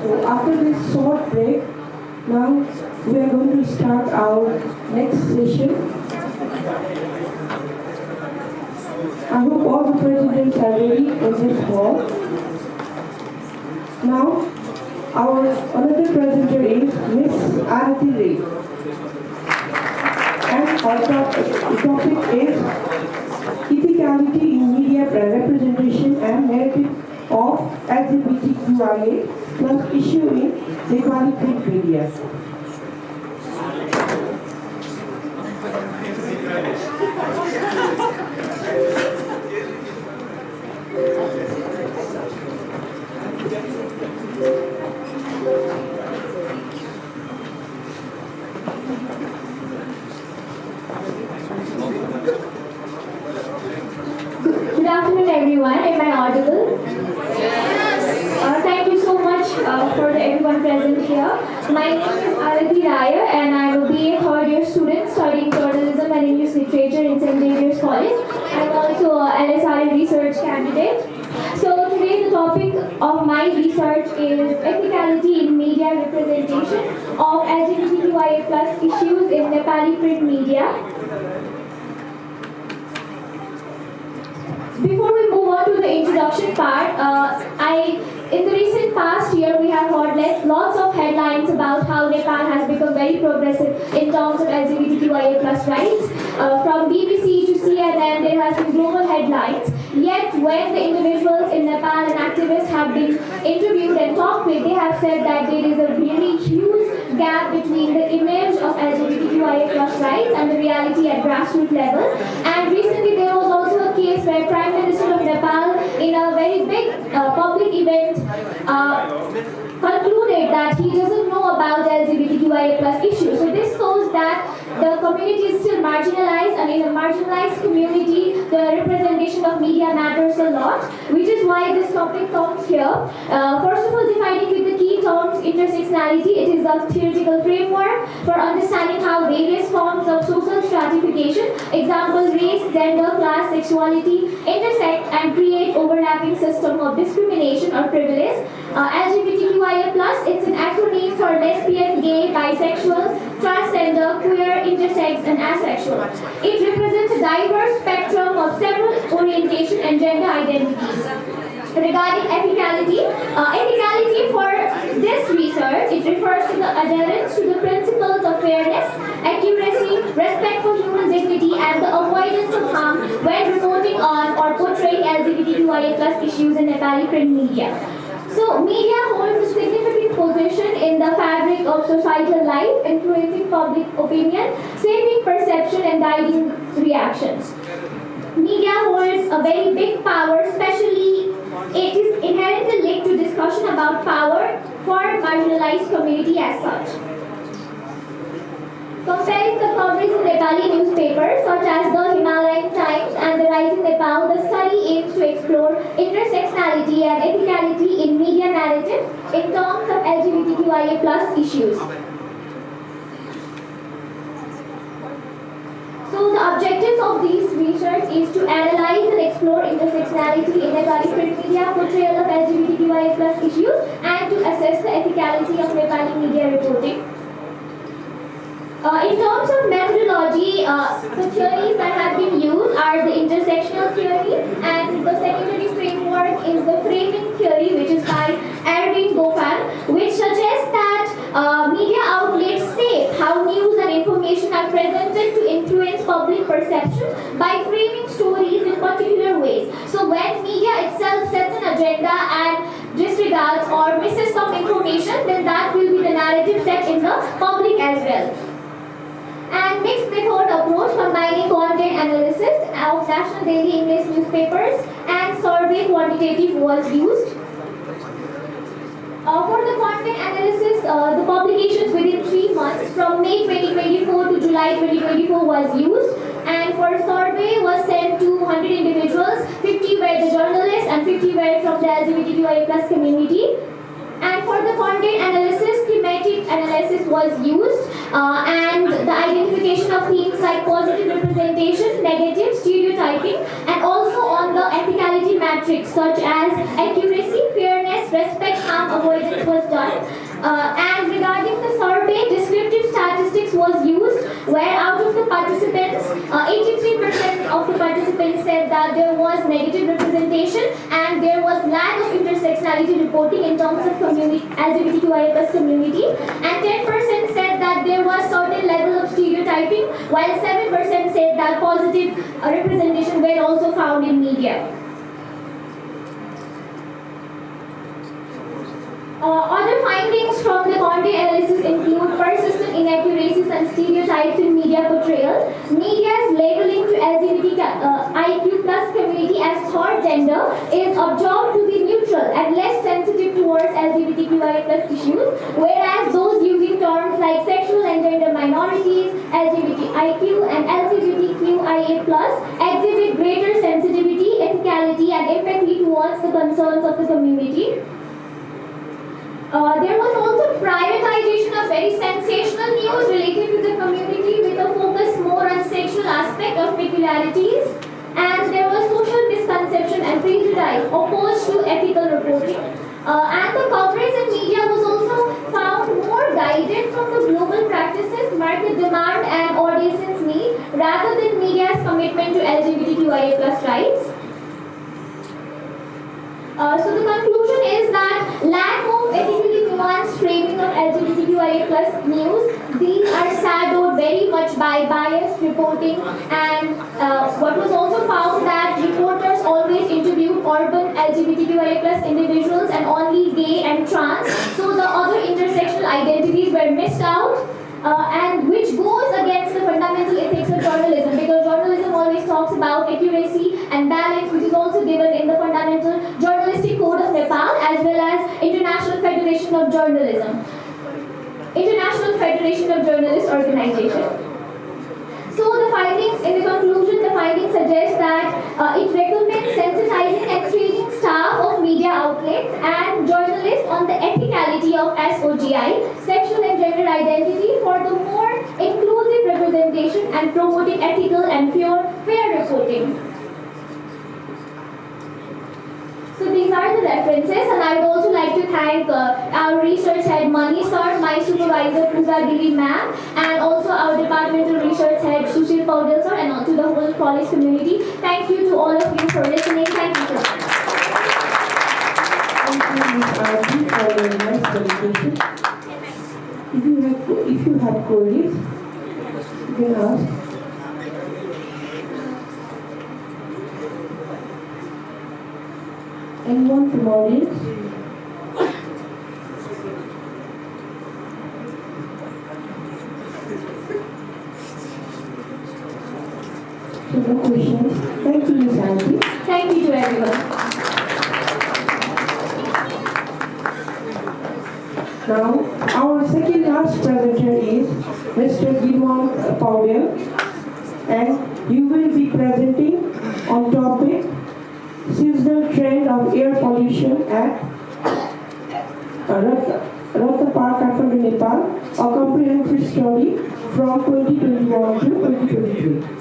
So after this short break, now we are going to start our next session. I hope all the presidents are ready in this hall. Now, our another presenter is Miss Arati Ray. And our topic is ethicality in media representation and narrative of LGBTQIA plus issue in Nepali print media. Good afternoon, everyone. Am I audible? Thank you so much for everyone present here. My name is Arati Raya, and I will be a third-year student studying journalism and English literature in St. Xavier's College. I'm also a LSRE research candidate. So today the topic of my research is ethicality in media representation of LGBTQIA plus issues in Nepali print media. Before we move on to the introduction part, in the recent past year, we have heard lots of headlines about how Nepal has become very progressive in terms of LGBTQIA plus rights. From BBC to CNN, there has been global headlines. Yet, when the individuals in Nepal and activists have been interviewed and talked with, they have said that there is a really huge gap between the image of LGBTQIA plus rights and the reality at grassroots level. And recently, there was also a case where Prime Minister of Nepal, in a very big public event, concluded that he doesn't know about LGBTQIA plus issues. So this shows that the community is still marginalized, and in a marginalized community, the representation of media matters a lot, which is why this topic comes here. First of all, defining with the key terms intersectionality. It is a theoretical framework for understanding how various forms of social stratification, example race, gender, class, sexuality, intersect and create overlapping system of discrimination or privilege. LGBTQIA+, it's an acronym for lesbian, gay, bisexual, transgender, queer, intersex, and asexual. It represents a diverse spectrum of several orientation and gender identities. Regarding ethicality, ethicality for this research, it refers to the adherence to the principles of fairness, accuracy, respect for human dignity, and the avoidance of harm when reporting on or portraying LGBTQIA+ issues in Nepali print media. So, media holds a significant position in the fabric of societal life, influencing public opinion, shaping perception, and guiding reactions. Media holds a very big power, especially it is inherently linked to discussion about power for marginalized community as such. Comparing the coverage in Nepali newspapers such as the Himalayan Times and the Rising Nepal, the study aims to explore intersectionality and ethicality in media narrative in terms of LGBTQIA+ issues. So the objectives of these research is to analyze and explore intersectionality in Nepali print media portrayal of LGBTQIA+ issues and to assess the ethicality of Nepali media reporting. In terms of methodology, the theories that have been used are the intersectional theory, and the secondary framework is the framing theory, which is by Erwin Goffman, which suggests that media outlets shape how news and information are presented to influence public perception by framing stories in particular ways. So when media itself sets an agenda and disregards or misses some information, then that will be the narrative set in the public as well. And mixed method approach combining content analysis of national daily English newspapers and survey quantitative was used. For the content analysis, the publications within 3 months from May 2024 to July 2024 was used, and for survey was sent to 100 individuals, 50 were the journalists and 50 were from the LGBTQIA+ community. And for the content analysis, thematic analysis was used, and the identification of themes like positive representation, negative, stereotyping, and also on the ethicality matrix such as accuracy, fairness, respect, harm avoidance was done. And regarding the survey, descriptive statistics was used, where out of the participants, 83% of the participants said that there was negative representation and there was lack of intersectionality reporting in terms of LGBTQIA+ community, and 10% said that there was certain level of stereotyping, while 7% said that positive representation were also found in media. Other findings from the content analysis include persistent inaccuracies and stereotypes in media portrayal. Media's labeling to LGBTIQ+ community as third gender is observed to be neutral and less sensitive towards LGBTQIA+ issues, whereas those using terms like sexual and gender minorities, LGBTIQ and LGBTQIA+ exhibit greater sensitivity, ethicality, and empathy towards the concerns of the community. There was also privatization of very sensational news related to the community with a focus more on sexual aspect of peculiarities, and there was social misconception and prejudice opposed to ethical reporting. And the coverage in media was also found more guided from the global practices, market demand and audience's need rather than media's commitment to LGBTQIA+ rights. So the conclusion is that lack of ethically nuanced framing of LGBTQIA+ news, these are shadowed very much by biased reporting, and what was also found that reporters always interviewed urban LGBTQIA+ individuals and only gay and trans, so the other intersectional identities were missed out. And which goes against the fundamental ethics of journalism, because journalism always talks about accuracy and balance, which is also given in the fundamental journalistic code of Nepal as well as International Federation of Journalism, International Federation of Journalists Organization. findings, in the conclusion, the findings suggest that it recommends sensitizing and training staff of media outlets and journalists on the ethicality of SOGI, sexual and gender identity, for the more inclusive representation and promoting ethical and fair reporting. So these are the references, and I would also like to thank our research head Mani sir, my supervisor Pooja Giri ma'am, and also our departmental research head Sushil Paudel sir, and to the whole college community. Thank you to all of you for listening. Thank you so much. Thank you, Ms. Aarti, for your nice presentation. If you have queries, you can ask. Anyone from audience? So no questions. Thank you, Ms. Aarti. Thank you to everyone. Now, our second last presenter is Mr. Gilwan Paudel, and you will be presenting on topic seasonal trend of air pollution at Ratna Park, Kathmandu, Nepal, a comprehensive study from 2021 to 2023.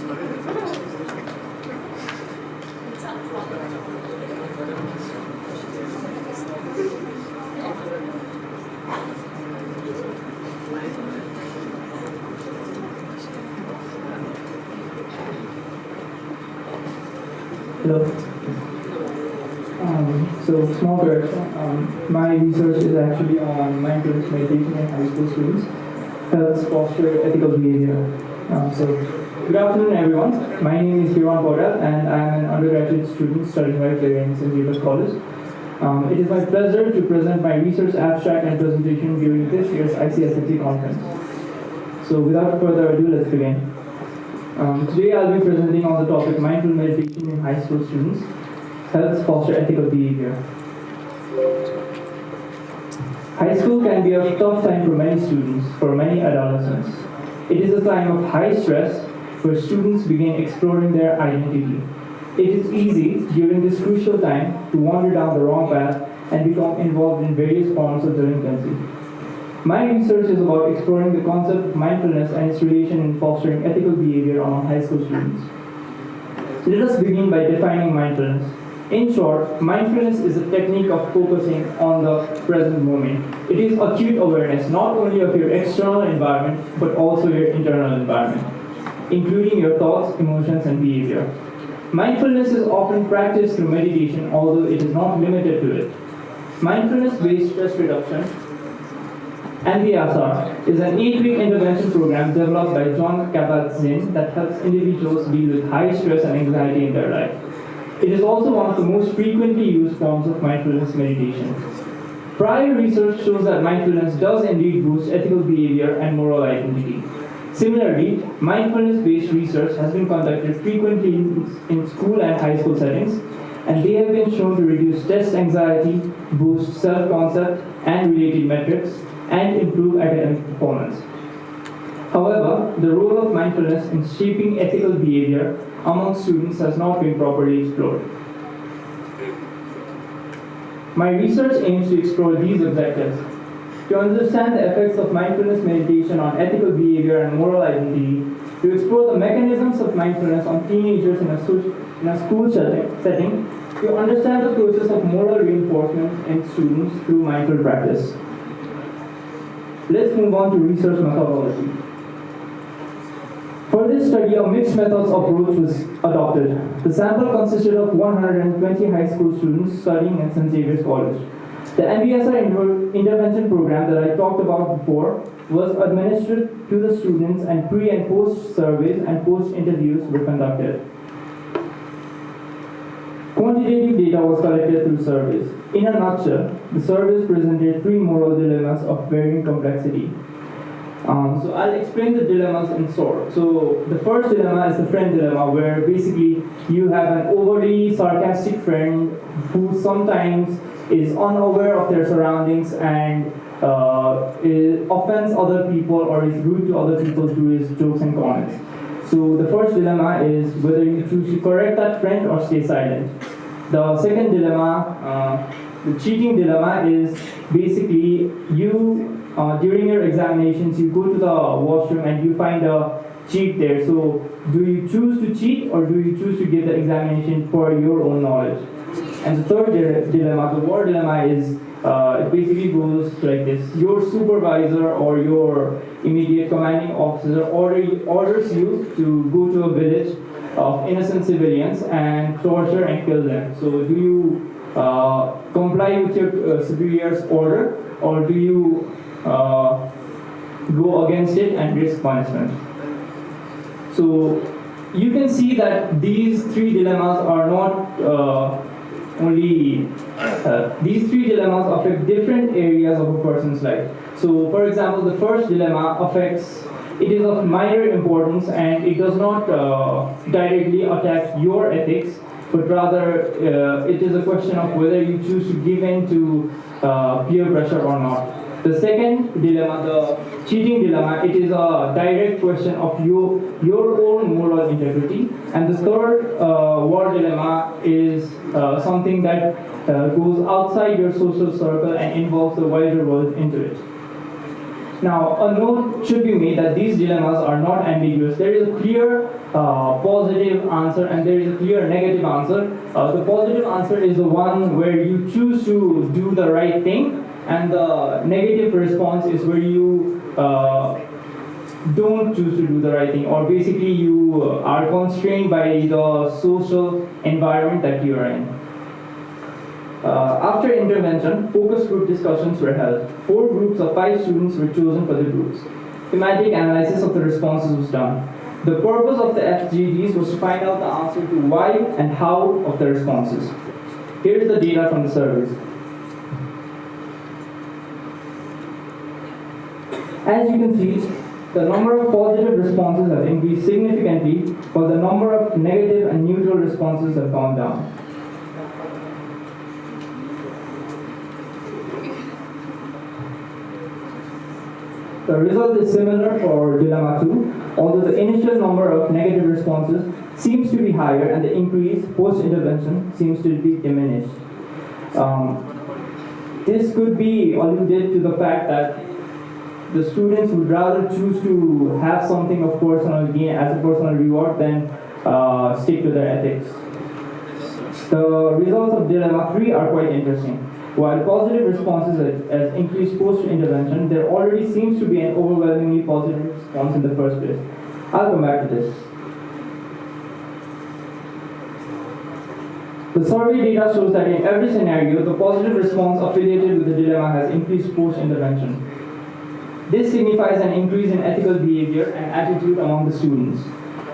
Hello. So, small correction. My research is actually on mindfulness meditation in high school students. Helps foster ethical behavior. Good afternoon, everyone. My name is Gilwan Paudel, and I am an undergraduate student studying right here in St. James College. It is my pleasure to present my research abstract and presentation during this year's ICSXC conference. So, without further ado, let's begin. Today I'll be presenting on the topic mindful meditation in high school students helps foster ethical behavior. High school can be a tough time for many students, for many adolescents. It is a time of high stress where students begin exploring their identity. It is easy during this crucial time to wander down the wrong path and become involved in various forms of delinquency. My research is about exploring the concept of mindfulness and its relation in fostering ethical behavior among high school students. Let us begin by defining mindfulness. In short, mindfulness is a technique of focusing on the present moment. It is acute awareness not only of your external environment, but also your internal environment, including your thoughts, emotions, and behavior. Mindfulness is often practiced through meditation, although it is not limited to it. Mindfulness-based stress reduction, MBSR, is an 8-week intervention program developed by John Kabat-Zinn that helps individuals deal with high stress and anxiety in their life. It is also one of the most frequently used forms of mindfulness meditation. Prior research shows that mindfulness does indeed boost ethical behavior and moral identity. Similarly, mindfulness-based research has been conducted frequently in school and high school settings, and they have been shown to reduce test anxiety, boost self-concept and related metrics, and improve academic performance. However, the role of mindfulness in shaping ethical behavior among students has not been properly explored. My research aims to explore these objectives. To understand the effects of mindfulness meditation on ethical behavior and moral identity, to explore the mechanisms of mindfulness on teenagers in a school setting, to understand the process of moral reinforcement in students through mindful practice. Let's move on to research methodology. For this study, a mixed methods approach was adopted. The sample consisted of 120 high school students studying at St. Xavier's College. The MBSR intervention program that I talked about before was administered to the students, and pre- and post surveys and post interviews were conducted. Quantitative data was collected through surveys. In a nutshell, the surveys presented 3 moral dilemmas of varying complexity. So I'll explain the dilemmas in short. So the first dilemma is the friend dilemma, where basically you have an overly sarcastic friend who sometimes is unaware of their surroundings and offends other people or is rude to other people through his jokes and comments. So the first dilemma is whether you choose to correct that friend or stay silent. The second dilemma, the cheating dilemma, is basically you, during your examinations, you go to the washroom and you find a cheat there. So do you choose to cheat or do you choose to give the examination for your own knowledge? And the third dilemma, the war dilemma, is it basically goes like this. Your supervisor or your immediate commanding officer orders you to go to a village of innocent civilians and torture and kill them. So do you comply with your superior's order, or do you go against it and risk punishment? So you can see that these three dilemmas are not these three dilemmas affect different areas of a person's life. So for example, the first dilemma it is of minor importance and it does not directly attack your ethics, but rather it is a question of whether you choose to give in to peer pressure or not. The second dilemma, the cheating dilemma, it is a direct question of your own moral integrity. And the third war dilemma is something that goes outside your social circle and involves the wider world into it. Now, a note should be made that these dilemmas are not ambiguous. There is a clear positive answer and there is a clear negative answer. The positive answer is the one where you choose to do the right thing, and the negative response is where you don't choose to do the right thing, or basically you are constrained by the social environment that you are in. After intervention, focus group discussions were held. 4 groups of 5 students were chosen for the groups. Thematic analysis of the responses was done. The purpose of the FGDs was to find out the answer to why and how of the responses. Here is the data from the surveys. As you can see, the number of positive responses have increased significantly, while the number of negative and neutral responses have gone down. The result is similar for dilemma 2, although the initial number of negative responses seems to be higher and the increase post-intervention seems to be diminished. This could be alluded to the fact that the students would rather choose to have something of personal gain as a personal reward than stick to their ethics. The results of dilemma 3 are quite interesting. While positive responses has increased post-intervention, there already seems to be an overwhelmingly positive response in the first place. I'll come back to this. The survey data shows that in every scenario, the positive response affiliated with the dilemma has increased post-intervention. This signifies an increase in ethical behavior and attitude among the students.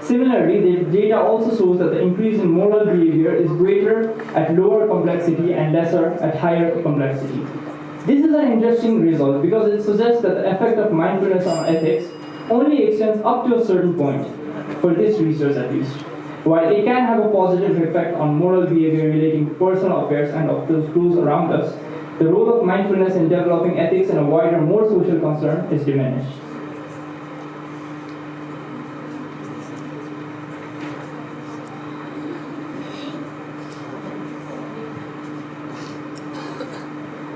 Similarly, the data also shows that the increase in moral behavior is greater at lower complexity and lesser at higher complexity. This is an interesting result because it suggests that the effect of mindfulness on ethics only extends up to a certain point, for this research at least. While it can have a positive effect on moral behavior relating to personal affairs and of those around us, the role of mindfulness in developing ethics in a wider, more social concern is diminished.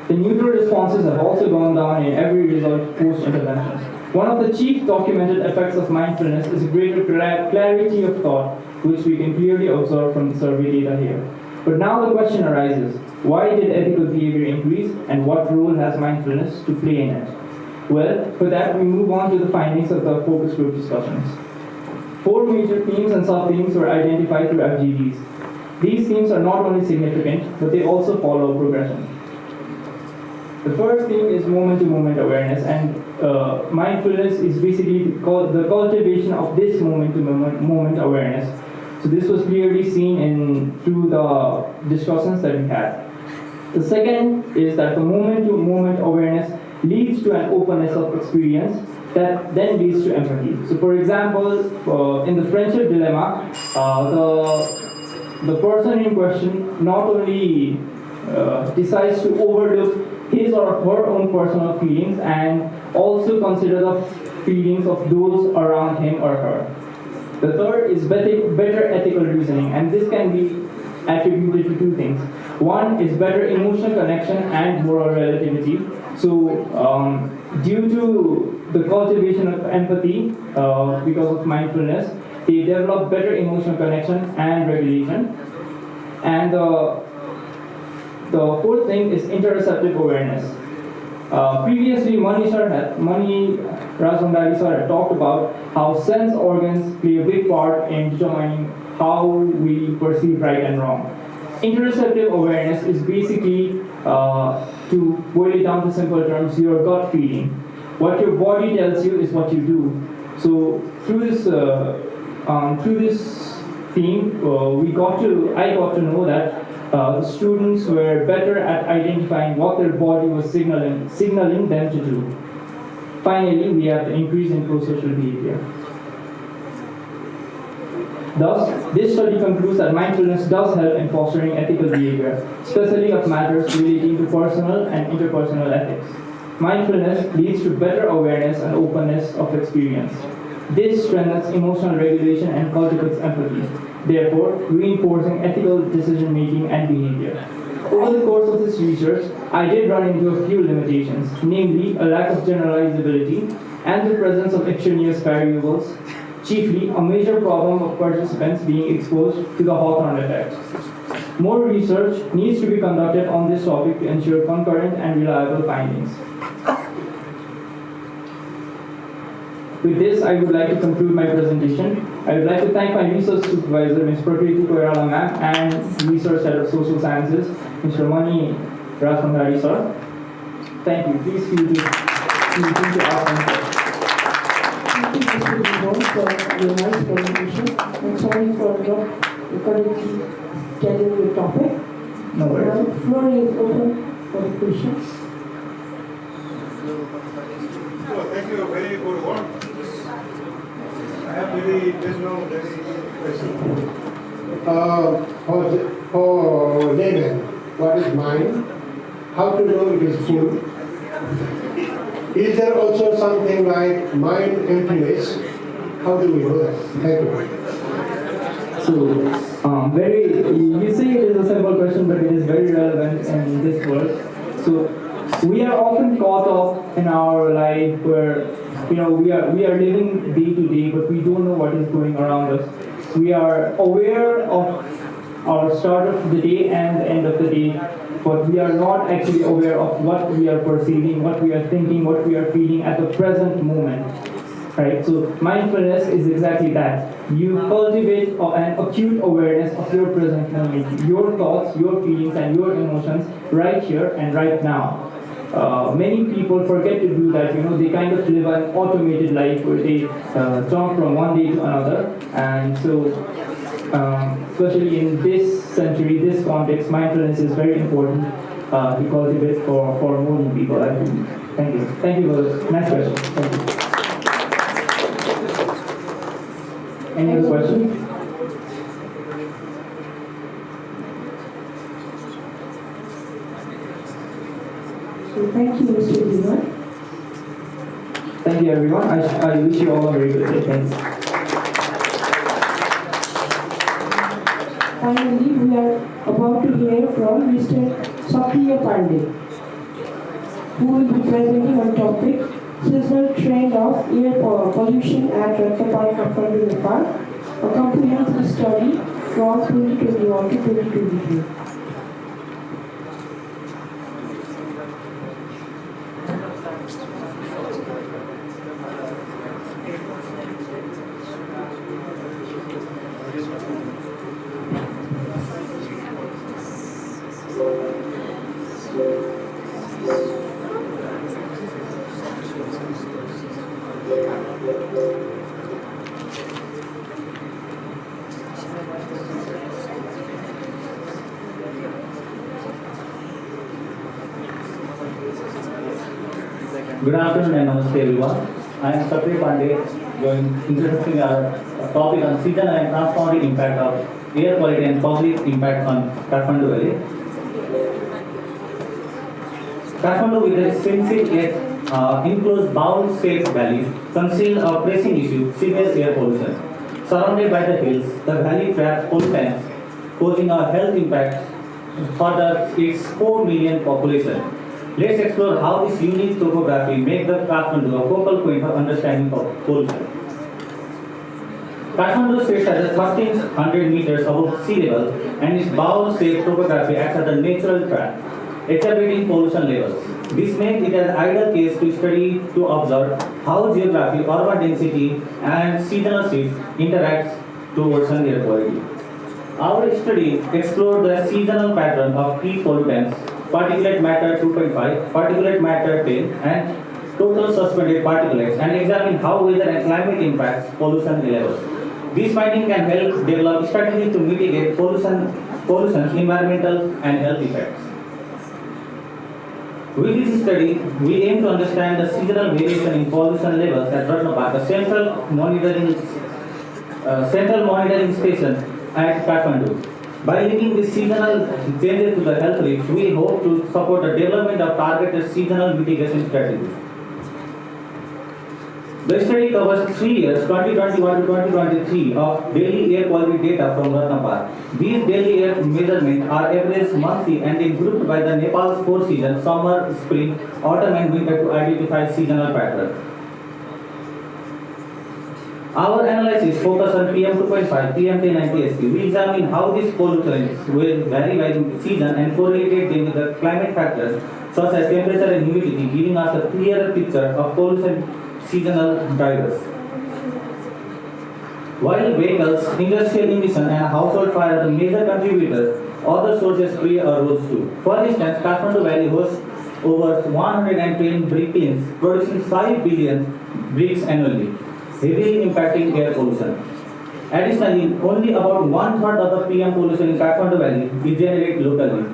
The neutral responses have also gone down in every result post-intervention. One of the chief documented effects of mindfulness is a greater clarity of thought, which we can clearly observe from the survey data here. But now the question arises, why did ethical behavior increase and what role has mindfulness to play in it? Well, for that we move on to the findings of the focus group discussions. 4 major themes and sub-themes were identified through FGDs. These themes are not only significant, but they also follow progression. The first theme is moment-to-moment awareness, and mindfulness is basically the cultivation of this moment-to-moment awareness. So this was clearly seen through the discussions that we had. The second is that the moment-to-moment awareness leads to an openness of experience that then leads to empathy. So for example, in the friendship dilemma, the person in question not only decides to overlook his or her own personal feelings and also consider the feelings of those around him or her. The third is better ethical reasoning, and this can be attributed to two things. One is better emotional connection and moral relativity. So, due to the cultivation of empathy because of mindfulness, they develop better emotional connection and regulation. And the fourth thing is interoceptive awareness. Previously, Mani Razvandari sir had talked about how sense organs play a big part in determining how we perceive right and wrong. Interoceptive awareness is basically, to boil it down to simple terms, your gut feeling. What your body tells you is what you do. So through this theme, I got to know that the students were better at identifying what their body was signaling them to do. Finally, we have the increase in pro-social behavior. Thus, this study concludes that mindfulness does help in fostering ethical behavior, especially of matters relating to personal and interpersonal ethics. Mindfulness leads to better awareness and openness of experience. This strengthens emotional regulation and cultivates empathy, therefore reinforcing ethical decision-making and behavior. Over the course of this research, I did run into a few limitations, namely a lack of generalizability and the presence of extraneous variables, chiefly a major problem of participants being exposed to the Hawthorne effect. More research needs to be conducted on this topic to ensure concurrent and reliable findings. With this, I would like to conclude my presentation. I would like to thank my research supervisor, Ms. Prakriti Koirala ma'am, and Research Head of Social Sciences, Mr. Mani Razvandari sir. Thank you. Please feel free to ask any questions. Thank you, Mr. Vivon, for your nice presentation. I'm sorry for not correctly telling your topic. No worries. The floor is open for the questions. Thank you, very good one. I have there's no very question. For layman, what is mind? How to know it is food? Is there also something like mind emptiness? How do we know that? Thank you. So, you say it is a simple question, but it is very relevant in this world. So, we are often caught up in our life where, we are living day to day, but we don't know what is going around us. We are aware of our start of the day and the end of the day, but we are not actually aware of what we are perceiving, what we are thinking, what we are feeling at the present moment. Right? So mindfulness is exactly that. You cultivate an acute awareness of your present moment, your thoughts, your feelings, and your emotions right here and right now. Many people forget to do that. They kind of live an automated life where they jump from one day to another, and so especially in this century, this context, mindfulness is very important to cultivate for more people. I think. Thank you. Thank you for the next question. Thank you. Any other questions? So thank you, Mr. Vivon. Thank you, everyone. I wish you all a very good day. Thanks. Finally, we are about to hear from Mr. Sakiya Pandey, who will be presenting on topic seasonal trend of air pollution at Ratnapark Kathmandu, Nepal, a comprehensive study from 2021 to 2023. Good afternoon and namaste everyone. I am Sakiya Pandey, introducing our topic on seasonal and transformative impact of air quality and public impact on Kathmandu Valley. Kathmandu, with its extensive yet enclosed bowl-shaped valley, conceals a pressing issue: severe air pollution. Surrounded by the hills, the valley traps pollutants, causing a health impact for its 4 million population. Let's explore how this unique topography makes the Kathmandu a focal point for understanding of pollution. Kathmandu sits at 1,300 meters above sea level, and its bowl-shaped topography acts as a natural trap, exacerbating pollution levels. This makes it an ideal case to study to observe how geography, urban density, and seasonal shifts interact to worsen air quality. Our study explored the seasonal pattern of key pollutants, particulate matter 2.5, particulate matter 10, and total suspended particulates, and examined how weather and climate impacts pollution levels. These findings can help develop strategies to mitigate pollution's environmental and health effects. With this study, we aim to understand the seasonal variation in pollution levels at Ratnapar, the central monitoring station at Kathmandu. By linking the seasonal changes to the health risks, we hope to support the development of targeted seasonal mitigation strategies. The study covers 3 years, 2021 to 2023, of daily air quality data from Ratnapar. These daily air measurements are averaged monthly and is grouped by the Nepal's 4 seasons: summer, spring, autumn, and winter, to identify seasonal patterns. Our analysis focuses on PM2.5, PM10, and TSP. We examine how these pollutants will vary by season and correlate them with the climate factors such as temperature and humidity, giving us a clearer picture of pollution seasonal drivers. While vehicles, industrial emission, and household fire are the major contributors, other sources play a role too. For instance, Kathmandu Valley hosts over 110 brick kilns, producing 5 billion bricks annually, heavily impacting air pollution. Additionally, only about 1/3 of the PM pollution in Kathmandu Valley is generated locally.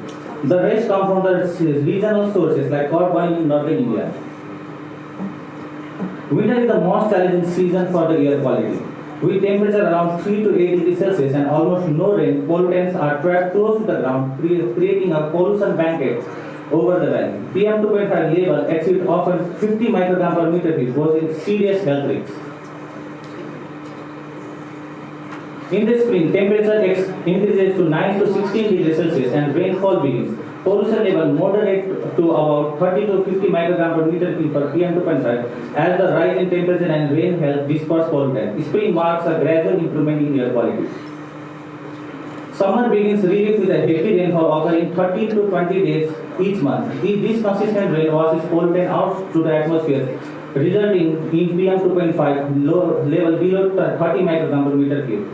The rest come from the regional sources like coal burning in northern India. Winter is the most challenging season for the air quality. With temperature around 3 to 8 degrees Celsius and almost no rain, pollutants are trapped close to the ground, creating a pollution blanket over the valley. PM2.5 level exceeds often 50 microgram per meter cube, posing serious health risks. In the spring, temperature increases to 9 to 16 degrees Celsius and rainfall begins. Pollution level moderate to about 30 to 50 microgram per meter cube for PM2.5 as the rise in temperature and rain help disperse pollutants. Spring marks a gradual improvement in air quality. Summer begins relief with a heavy rainfall occurring 30 to 20 days each month. This consistent rain washes pollutant out to the atmosphere, resulting in PM2.5 level below 30 microgram per meter cube.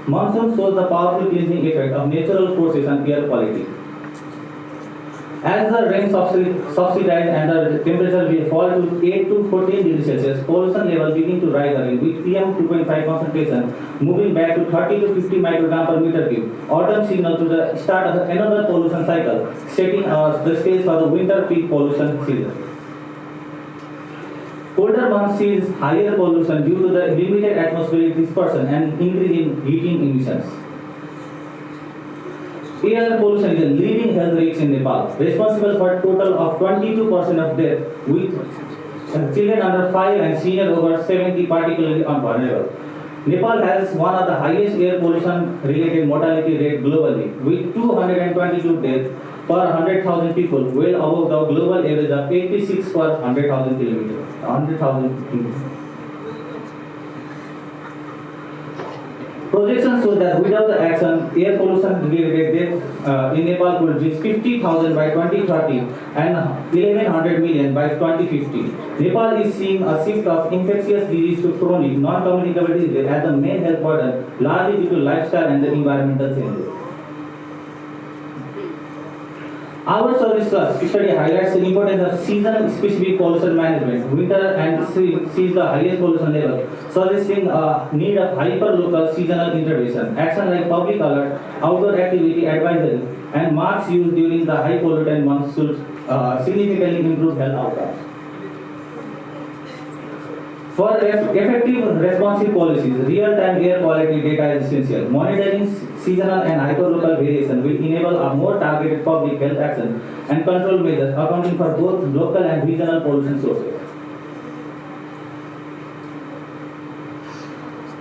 Monsoon shows the powerful cleansing effect of natural forces on air quality. As the rain subsides and the temperature will fall to 8 to 14 degrees Celsius, pollution level begin to rise again with PM2.5 concentration moving back to 30 to 50 microgram per meter cube. Autumn signal to the start of another pollution cycle, setting the stage for the winter peak pollution season. Colder months sees higher pollution due to the limited atmospheric dispersion and increase in heating emissions. Air pollution is a leading health risk in Nepal, responsible for a total of 22% of death, with children under 5 and senior over 70 particularly vulnerable. Nepal has one of the highest air pollution related mortality rate globally, with 222 deaths per 100,000 people, well above the global average of 86 per 100,000 kilometers. 100,000 people. Projections show that without the action, air pollution related deaths in Nepal could reach 50,000 by 2030 and 1,100 million by 2050. Nepal is seeing a shift of infectious disease to chronic, non-communicable disease as the main health burden, largely due to lifestyle and the environmental changes. Our service study highlights the importance of season-specific pollution management. Winter and sees the highest pollution level, suggesting a need of hyper-local seasonal intervention. Action like public alert, outdoor activity advisory, and masks used during the high pollutant months should significantly improve health outcomes. For effective responsive policies, real-time air quality data is essential. Monitoring seasonal and hyperlocal variation will enable a more targeted public health action and control measures accounting for both local and regional pollution sources.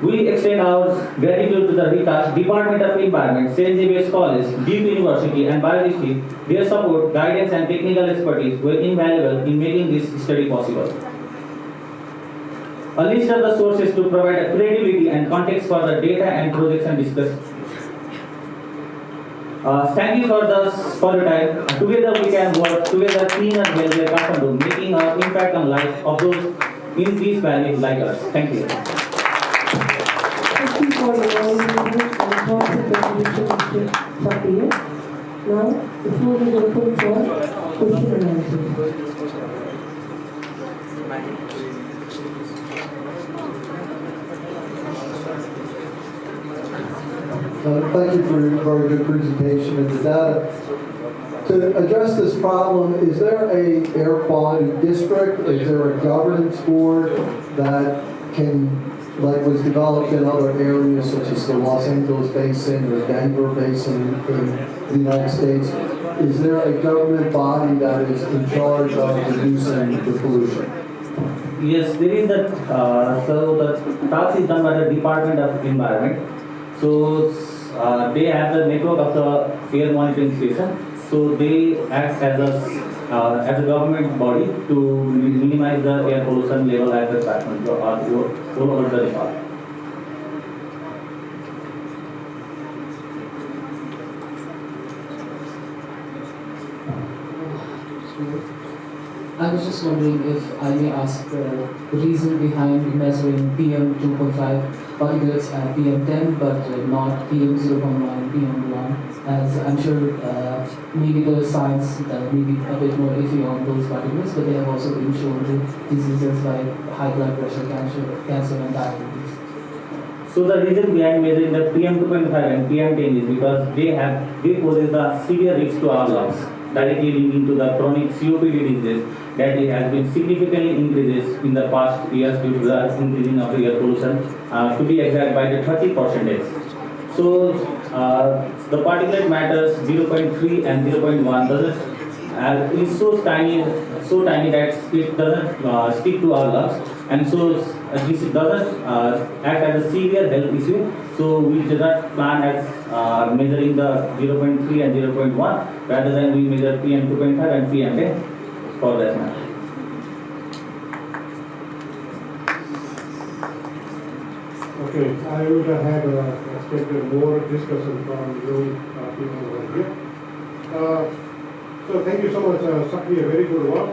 We extend our gratitude to the RICAS, Department of Environment, St. Xavier's College, Duke University, and Biology. Their support, guidance, and technical expertise were invaluable in making this study possible. A list of the sources to provide a credibility and context for the data and projection discussed. Thank you for your time. Together we can work together, cleaner, healthier Kathmandu, making our impact on life of those in these valleys like us. Thank you. Thank you for your well-meaning and thoughtful presentation, Mr. Sapriya. Now, the floor is open for question and answers. Thank you for your very good presentation of the data. To address this problem, is there a air quality district? Is there a governance board that can, like was developed in other areas such as the Los Angeles Basin or Denver Basin in the United States? Is there a government body that is in charge of reducing the pollution? Yes, there is that. So the task is done by the Department of Environment. So they have the network of the air monitoring station. So they act as a government body to minimize the air pollution level at the Kathmandu or all over the Nepal. I was just wondering if I may ask the reason behind measuring PM 2.5 particulates and PM10 but not PM 0.1 and PM1, as I'm sure medical science may be a bit more iffy on those particulates, but they have also been shown to diseases like high blood pressure, cancer and diabetes. So the reason behind measuring the PM 2.5 and PM10 is because they pose the severe risk to our lungs, directly linking to the chronic COPD disease that it has been significantly increases in the past years due to the increasing of air pollution, to be exact by the 30%. So the particulate matters 0.3 and 0.1 is so tiny that it doesn't stick to our lungs, and so this doesn't act as a severe health issue. So we do not plan as measuring the 0.3 and 0.1, rather than we measure PM 2.5 and PM10 for that matter. Okay, I would have expected more discussion from you people over here. So thank you so much, Sapriya, very good work.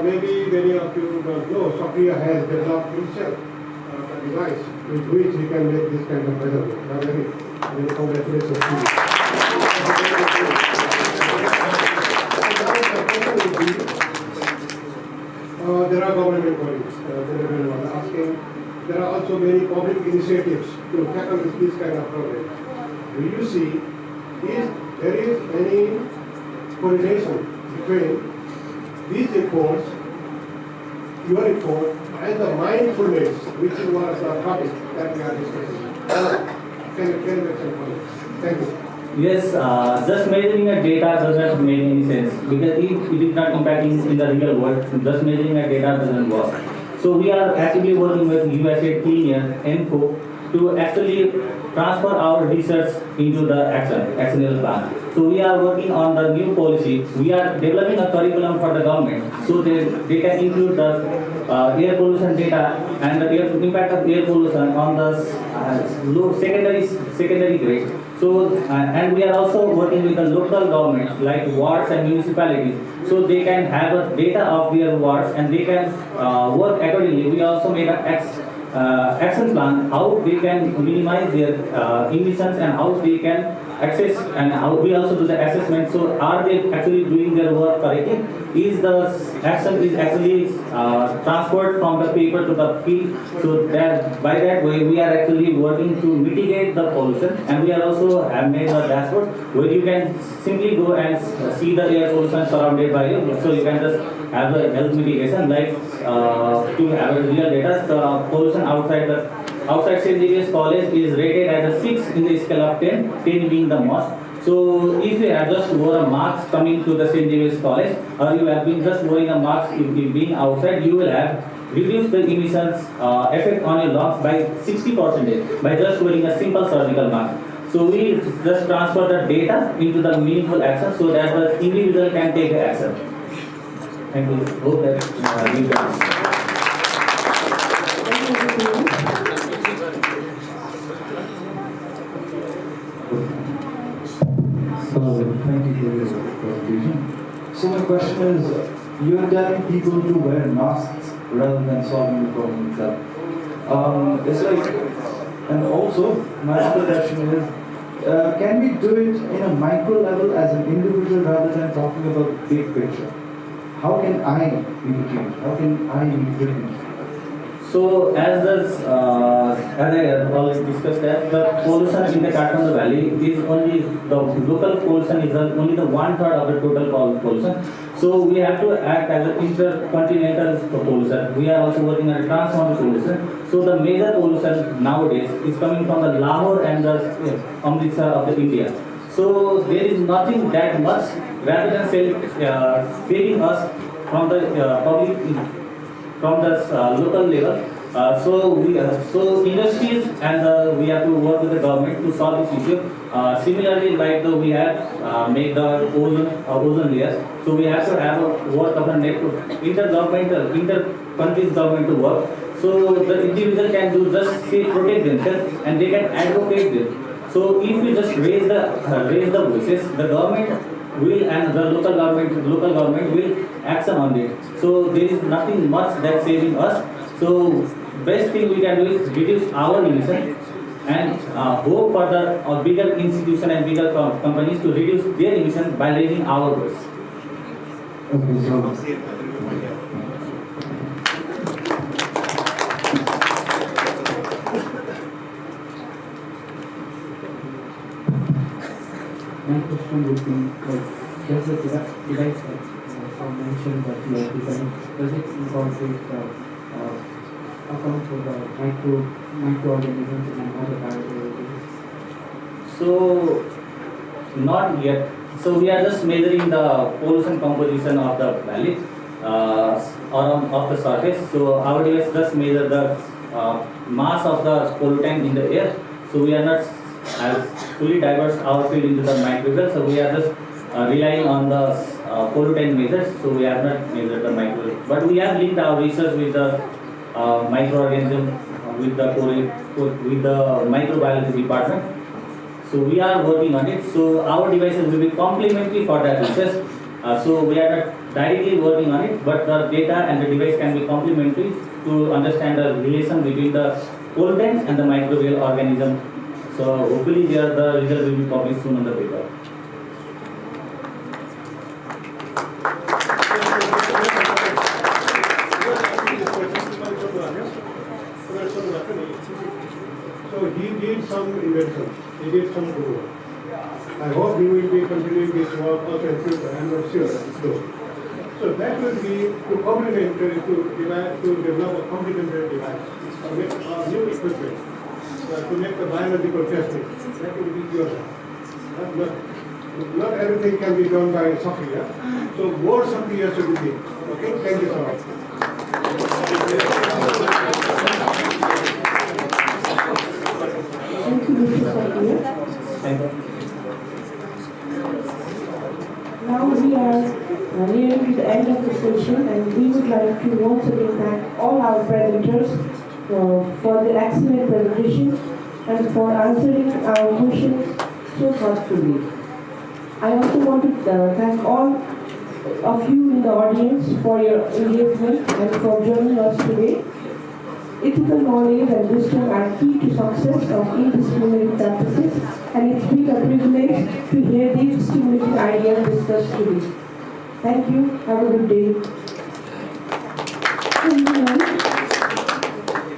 Maybe many of you don't know, Sapriya has developed himself a device with which he can make this kind of measurement. Many congratulations to you. There are government bodies, gentlemen was asking. There are also many public initiatives to tackle this kind of problem. Do you see if there is any correlation between these reports, your report, and the mindfulness, which is one of the topics that we are discussing? Can you make some comments? Thank you. Yes, just measuring a data does not make any sense, because if it is not impacting in the real world, just measuring a data doesn't work. So we are actively working with USA Clean Air, ENFO, to actually transfer our research into the actionable plan. So we are working on the new policy. We are developing a curriculum for the government, so they can include the air pollution data and the impact of air pollution on the low secondary grade. So and we are also working with the local governments like wards and municipalities, so they can have a data of their wards and they can work accordingly. We also make an action plan how they can minimize their emissions and how they can access, and how we also do the assessment. So are they actually doing their work correctly? Is the action is actually transferred from the paper to the field? So that by that way we are actually working to mitigate the pollution, and we are also have made a dashboard where you can simply go and see the air pollution surrounded by you. So you can just have the health mitigation, like to have a real data. The pollution outside St. Xavier's College is rated as a 6 in the scale of 10, 10 being the most. So if you have just wore a mask coming to the St. Xavier's College, or you have been just wearing a mask if being outside, you will have reduce the emissions effect on your lungs by 60% by just wearing a simple surgical mask. So we just transfer the data into the meaningful action so that the individual can take action. Thank you. Hope that you can. So, thank you for your presentation. So my question is, you're telling people to wear masks rather than solving the problem itself. It's like, and also, my other question is, can we do it in a micro level as an individual rather than talking about big picture? How can I be the change? How can I be the difference? So as I already discussed that the pollution in the Kathmandu Valley is only the local pollution is only the 1/3 of the total pollution. So we have to act as an intercontinental pollution. We are also working on transboundary pollution. So the major pollution nowadays is coming from the Lahore and the Amritsar of the India. So there is nothing that much rather than saving us from the public. From the local level, so industries and we have to work with the government to solve this issue. Similarly, like we have made the ozone layer, so we have to have a work of a network, inter-countries government to work. So the individual can do just protect themselves and they can advocate them. So if we just raise the voices, the government will and the local government will action on it. So there is nothing much that's saving us. So best thing we can do is reduce our emission and hope for the bigger institution and bigger companies to reduce their emission by raising our voice. Okay, so my question would be like, does the device mentioned that you are designing, does it incorporate account for the microorganisms and other biological? So not yet. So we are just measuring the pollution composition of the valley or of the surface. So our device just measure the mass of the pollutant in the air. So we are not as fully diverse our field into the microbial. So we are just relying on the pollutant measures. So we have not measured the microbial, but we have linked our research with the microorganism with the microbiology department. So we are working on it. So our devices will be complementary for that research. So we are not directly working on it, but the data and the device can be complementary to understand the relation between the pollutants and the microbial organism. So hopefully the result will be published soon on the paper. So he did some invention, he did some good work. I hope he will be continuing this work also in future, I am not sure. So that will be to complement, to develop a complementary device, to make new equipment, to make the biological testing. That will be your job. Not everything can be done by software. So more software should be made. Okay, thank you so much. Thank you, Mr. Sakia. Thank you. Now we are nearing to the end of the session, and we would like to once again thank all our presenters for the excellent presentation and for answering our questions so thoughtfully. I also want to thank all of you in the audience for your engagement and for joining us today. Ethical knowledge and wisdom are key to success of indiscriminate practices, and it's been a privilege to hear these stimulating ideas discussed today. Thank you. Have a good day. Everyone,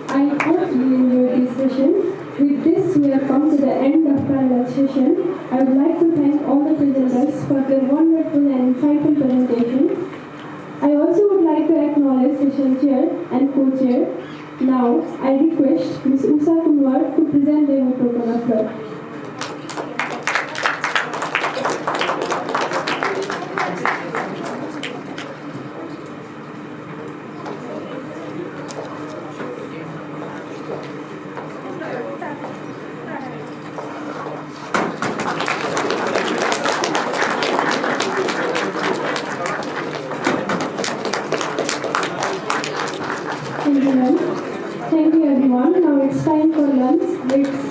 I hope you enjoyed this session. With this, we have come to the end of our session. I would like to thank all the presenters for their wonderful and insightful presentation. I also would like to acknowledge session chair and co-chair. Now, I request Ms. Usha Kumar to present the protocol floor. time for lunch. Let's